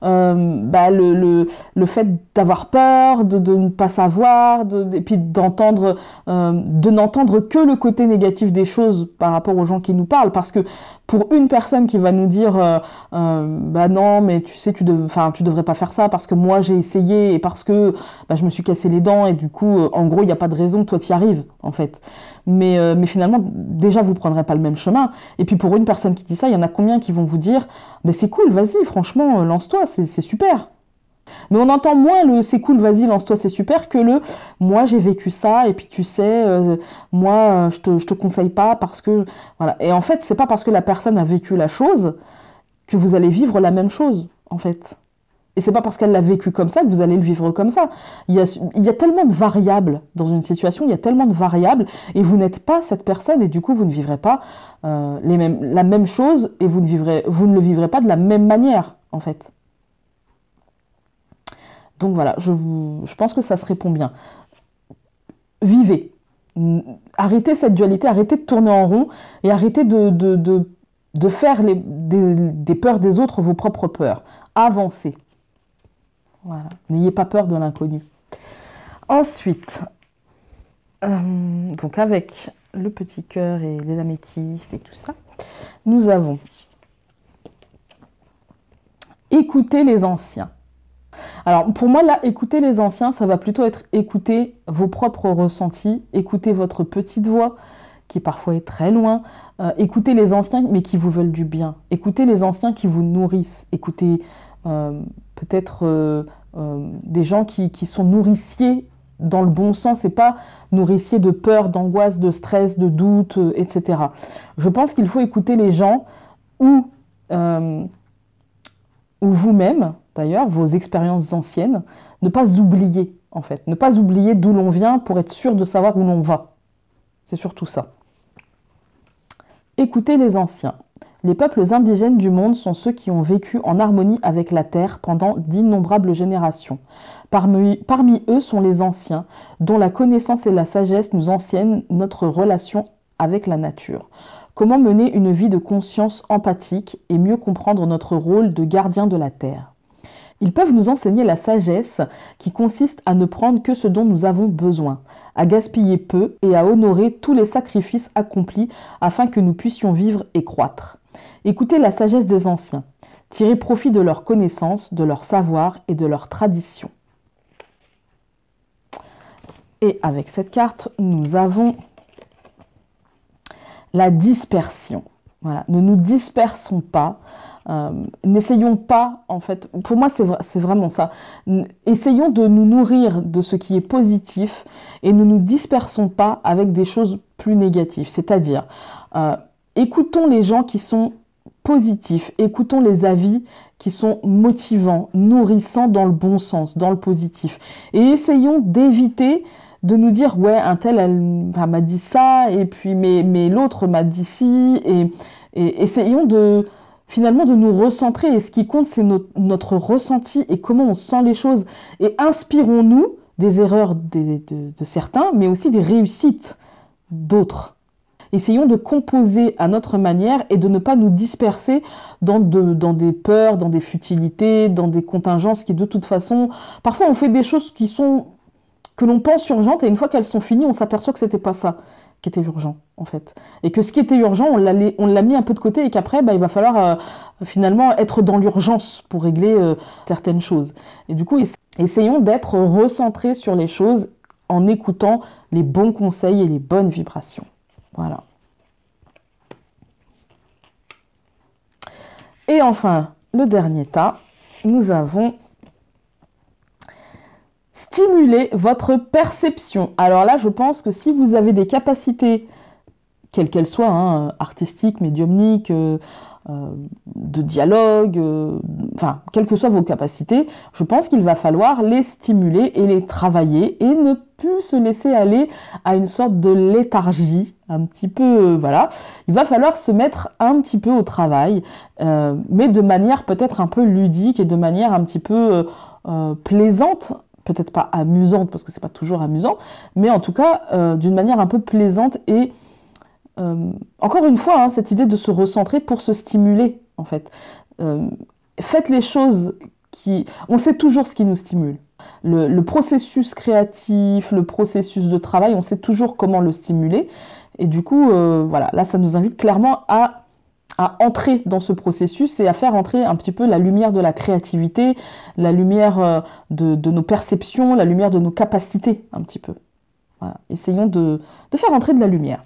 le fait d'avoir peur, de ne pas savoir, et puis d'entendre, de n'entendre que le côté négatif des choses par rapport aux gens qui nous parlent. Parce que pour une personne qui va nous dire bah non, mais tu sais, tu devrais pas faire ça parce que moi j'ai essayé et parce que je me suis cassé les dents et du coup, en gros, il n'y a pas de raison que toi t'y arrives, en fait. Mais finalement, déjà, vous ne prendrez pas le même chemin. Et puis pour une personne qui dit ça, il y en a combien qui vont vous dire mais c'est cool, vas-y, franchement, lance-toi, c'est super. Mais on entend moins le c'est cool, vas-y, lance-toi, c'est super que le moi j'ai vécu ça et puis tu sais, moi je te conseille pas parce que. Voilà. Et en fait, c'est pas parce que la personne a vécu la chose que vous allez vivre la même chose, en fait. Et c'est pas parce qu'elle l'a vécu comme ça que vous allez le vivre comme ça. Il y a tellement de variables dans une situation, il y a tellement de variables, et vous n'êtes pas cette personne, et du coup vous ne vivrez pas la même chose, et vous ne le vivrez pas de la même manière, en fait. Donc voilà, je pense que ça se répond bien. Vivez. Arrêtez cette dualité, arrêtez de tourner en rond, et arrêtez de faire des peurs des autres vos propres peurs. Avancez. Voilà. N'ayez pas peur de l'inconnu. Ensuite, donc avec le petit cœur et les améthystes et tout ça, nous avons écouter les anciens. Alors pour moi là, écouter les anciens, ça va plutôt être écouter vos propres ressentis, écouter votre petite voix qui parfois est très loin, écouter les anciens mais qui vous veulent du bien, écoutez les anciens qui vous nourrissent, écoutez peut-être des gens qui sont nourriciers dans le bon sens et pas nourriciers de peur, d'angoisse, de stress, de doute, etc. Je pense qu'il faut écouter les gens ou vous-même, d'ailleurs, vos expériences anciennes, ne pas oublier, en fait. Ne pas oublier d'où l'on vient pour être sûr de savoir où l'on va. C'est surtout ça. Écoutez les anciens. Les peuples indigènes du monde sont ceux qui ont vécu en harmonie avec la terre pendant d'innombrables générations. Parmi eux sont les anciens, dont la connaissance et la sagesse nous enseignent notre relation avec la nature. Comment mener une vie de conscience empathique et mieux comprendre notre rôle de gardien de la terre. Ils peuvent nous enseigner la sagesse qui consiste à ne prendre que ce dont nous avons besoin, à gaspiller peu et à honorer tous les sacrifices accomplis afin que nous puissions vivre et croître. Écoutez la sagesse des anciens, tirez profit de leurs connaissances, de leur savoir et de leurs traditions. Et avec cette carte, nous avons la dispersion. Voilà. Ne nous dispersons pas. N'essayons pas, en fait, pour moi c'est vraiment ça, essayons de nous nourrir de ce qui est positif et ne nous dispersons pas avec des choses plus négatives, c'est-à-dire écoutons les gens qui sont positifs, écoutons les avis qui sont motivants, nourrissants dans le bon sens, dans le positif, et essayons d'éviter de nous dire ouais un tel elle m'a dit ça et puis mais l'autre m'a dit ci et essayons de finalement de nous recentrer. Et ce qui compte, c'est notre ressenti et comment on sent les choses. Et inspirons-nous des erreurs de certains, mais aussi des réussites d'autres. Essayons de composer à notre manière et de ne pas nous disperser dans des peurs, dans des futilités, dans des contingences qui de toute façon... Parfois on fait des choses que l'on pense urgentes et une fois qu'elles sont finies, on s'aperçoit que c'était pas ça qui était urgent en fait. Et que ce qui était urgent, on l'a mis un peu de côté et qu'après, il va falloir finalement être dans l'urgence pour régler certaines choses. Et du coup, essayons d'être recentrés sur les choses en écoutant les bons conseils et les bonnes vibrations. Voilà. Et enfin, le dernier tas, nous avons stimuler votre perception. Alors là, je pense que si vous avez des capacités, quelles qu'elles soient, hein, artistiques, médiumniques, de dialogue, enfin, quelles que soient vos capacités, je pense qu'il va falloir les stimuler et les travailler et ne plus se laisser aller à une sorte de léthargie, un petit peu, voilà. Il va falloir se mettre un petit peu au travail, mais de manière peut-être un peu ludique et de manière un petit peu plaisante, peut-être pas amusante, parce que c'est pas toujours amusant, mais en tout cas, d'une manière un peu plaisante et encore une fois, hein, cette idée de se recentrer pour se stimuler, en fait. Faites les choses qui... On sait toujours ce qui nous stimule. Le processus créatif, le processus de travail, on sait toujours comment le stimuler. Et du coup, voilà, là, ça nous invite clairement à entrer dans ce processus et à faire entrer un petit peu la lumière de la créativité, la lumière de nos perceptions, la lumière de nos capacités, un petit peu. Voilà. Essayons de faire entrer de la lumière.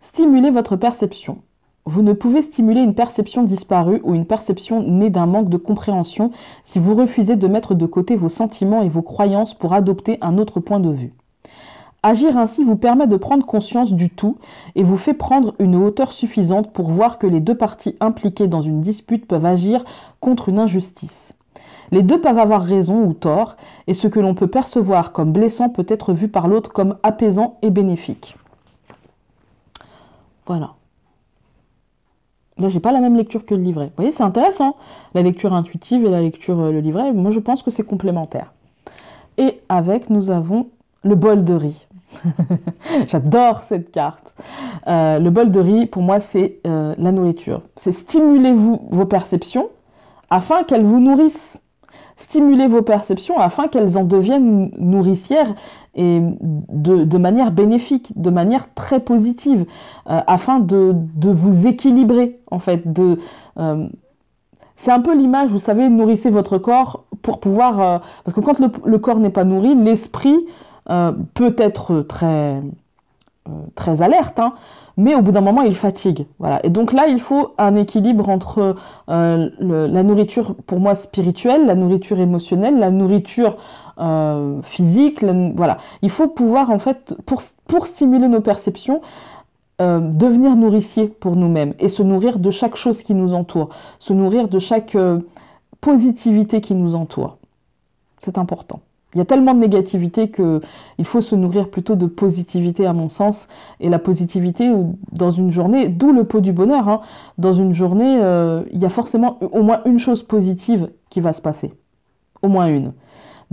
Stimulez votre perception. Vous ne pouvez stimuler une perception disparue ou une perception née d'un manque de compréhension si vous refusez de mettre de côté vos sentiments et vos croyances pour adopter un autre point de vue. Agir ainsi vous permet de prendre conscience du tout et vous fait prendre une hauteur suffisante pour voir que les deux parties impliquées dans une dispute peuvent agir contre une injustice. Les deux peuvent avoir raison ou tort, et ce que l'on peut percevoir comme blessant peut être vu par l'autre comme apaisant et bénéfique. Voilà. Là, j'ai pas la même lecture que le livret. Vous voyez, c'est intéressant. La lecture intuitive et la lecture, le livret, moi je pense que c'est complémentaire. Et avec, nous avons le bol de riz. J'adore cette carte. Le bol de riz, pour moi, c'est la nourriture. C'est stimulez-vous vos perceptions afin qu'elles vous nourrissent. Stimulez vos perceptions afin qu'elles en deviennent nourricières et de manière bénéfique, de manière très positive, afin de vous équilibrer, en fait. C'est un peu l'image, vous savez, nourrissez votre corps pour pouvoir... parce que quand le corps n'est pas nourri, l'esprit peut être très alerte, hein, mais au bout d'un moment, il fatigue. Voilà. Et donc là, il faut un équilibre entre la nourriture, pour moi, spirituelle, la nourriture émotionnelle, la nourriture physique. Voilà. Il faut pouvoir, en fait, pour stimuler nos perceptions, devenir nourricier pour nous-mêmes et se nourrir de chaque chose qui nous entoure, se nourrir de chaque positivité qui nous entoure. C'est important. Il y a tellement de négativité qu'il faut se nourrir plutôt de positivité à mon sens. Et la positivité dans une journée, d'où le pot du bonheur, hein, dans une journée, il y a forcément au moins une chose positive qui va se passer. Au moins une.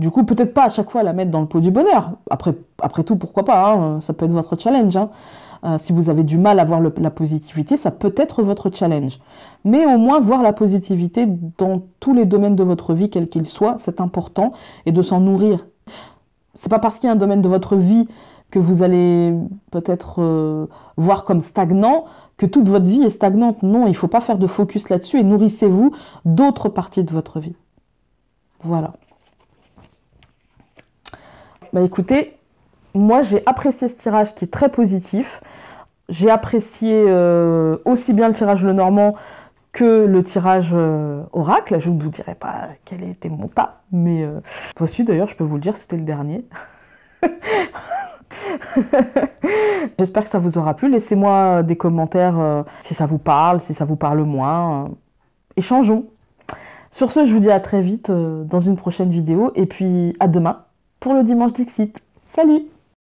Du coup, peut-être pas à chaque fois la mettre dans le pot du bonheur. Après tout, pourquoi pas, hein, ça peut être votre challenge. Hein. Si vous avez du mal à voir la positivité, ça peut être votre challenge. Mais au moins, voir la positivité dans tous les domaines de votre vie, quel qu'il soit, c'est important, et de s'en nourrir. C'est pas parce qu'il y a un domaine de votre vie que vous allez peut-être voir comme stagnant, que toute votre vie est stagnante. Non, il ne faut pas faire de focus là-dessus, et nourrissez-vous d'autres parties de votre vie. Voilà. Bah écoutez, moi j'ai apprécié ce tirage qui est très positif. J'ai apprécié aussi bien le tirage Lenormand que le tirage Oracle. Je ne vous dirai pas quel était mon tas, mais voici d'ailleurs, je peux vous le dire, c'était le dernier. J'espère que ça vous aura plu. Laissez-moi des commentaires si ça vous parle, si ça vous parle moins. Échangeons. Sur ce, je vous dis à très vite dans une prochaine vidéo et puis à demain pour le Dimanche Dixit. Salut!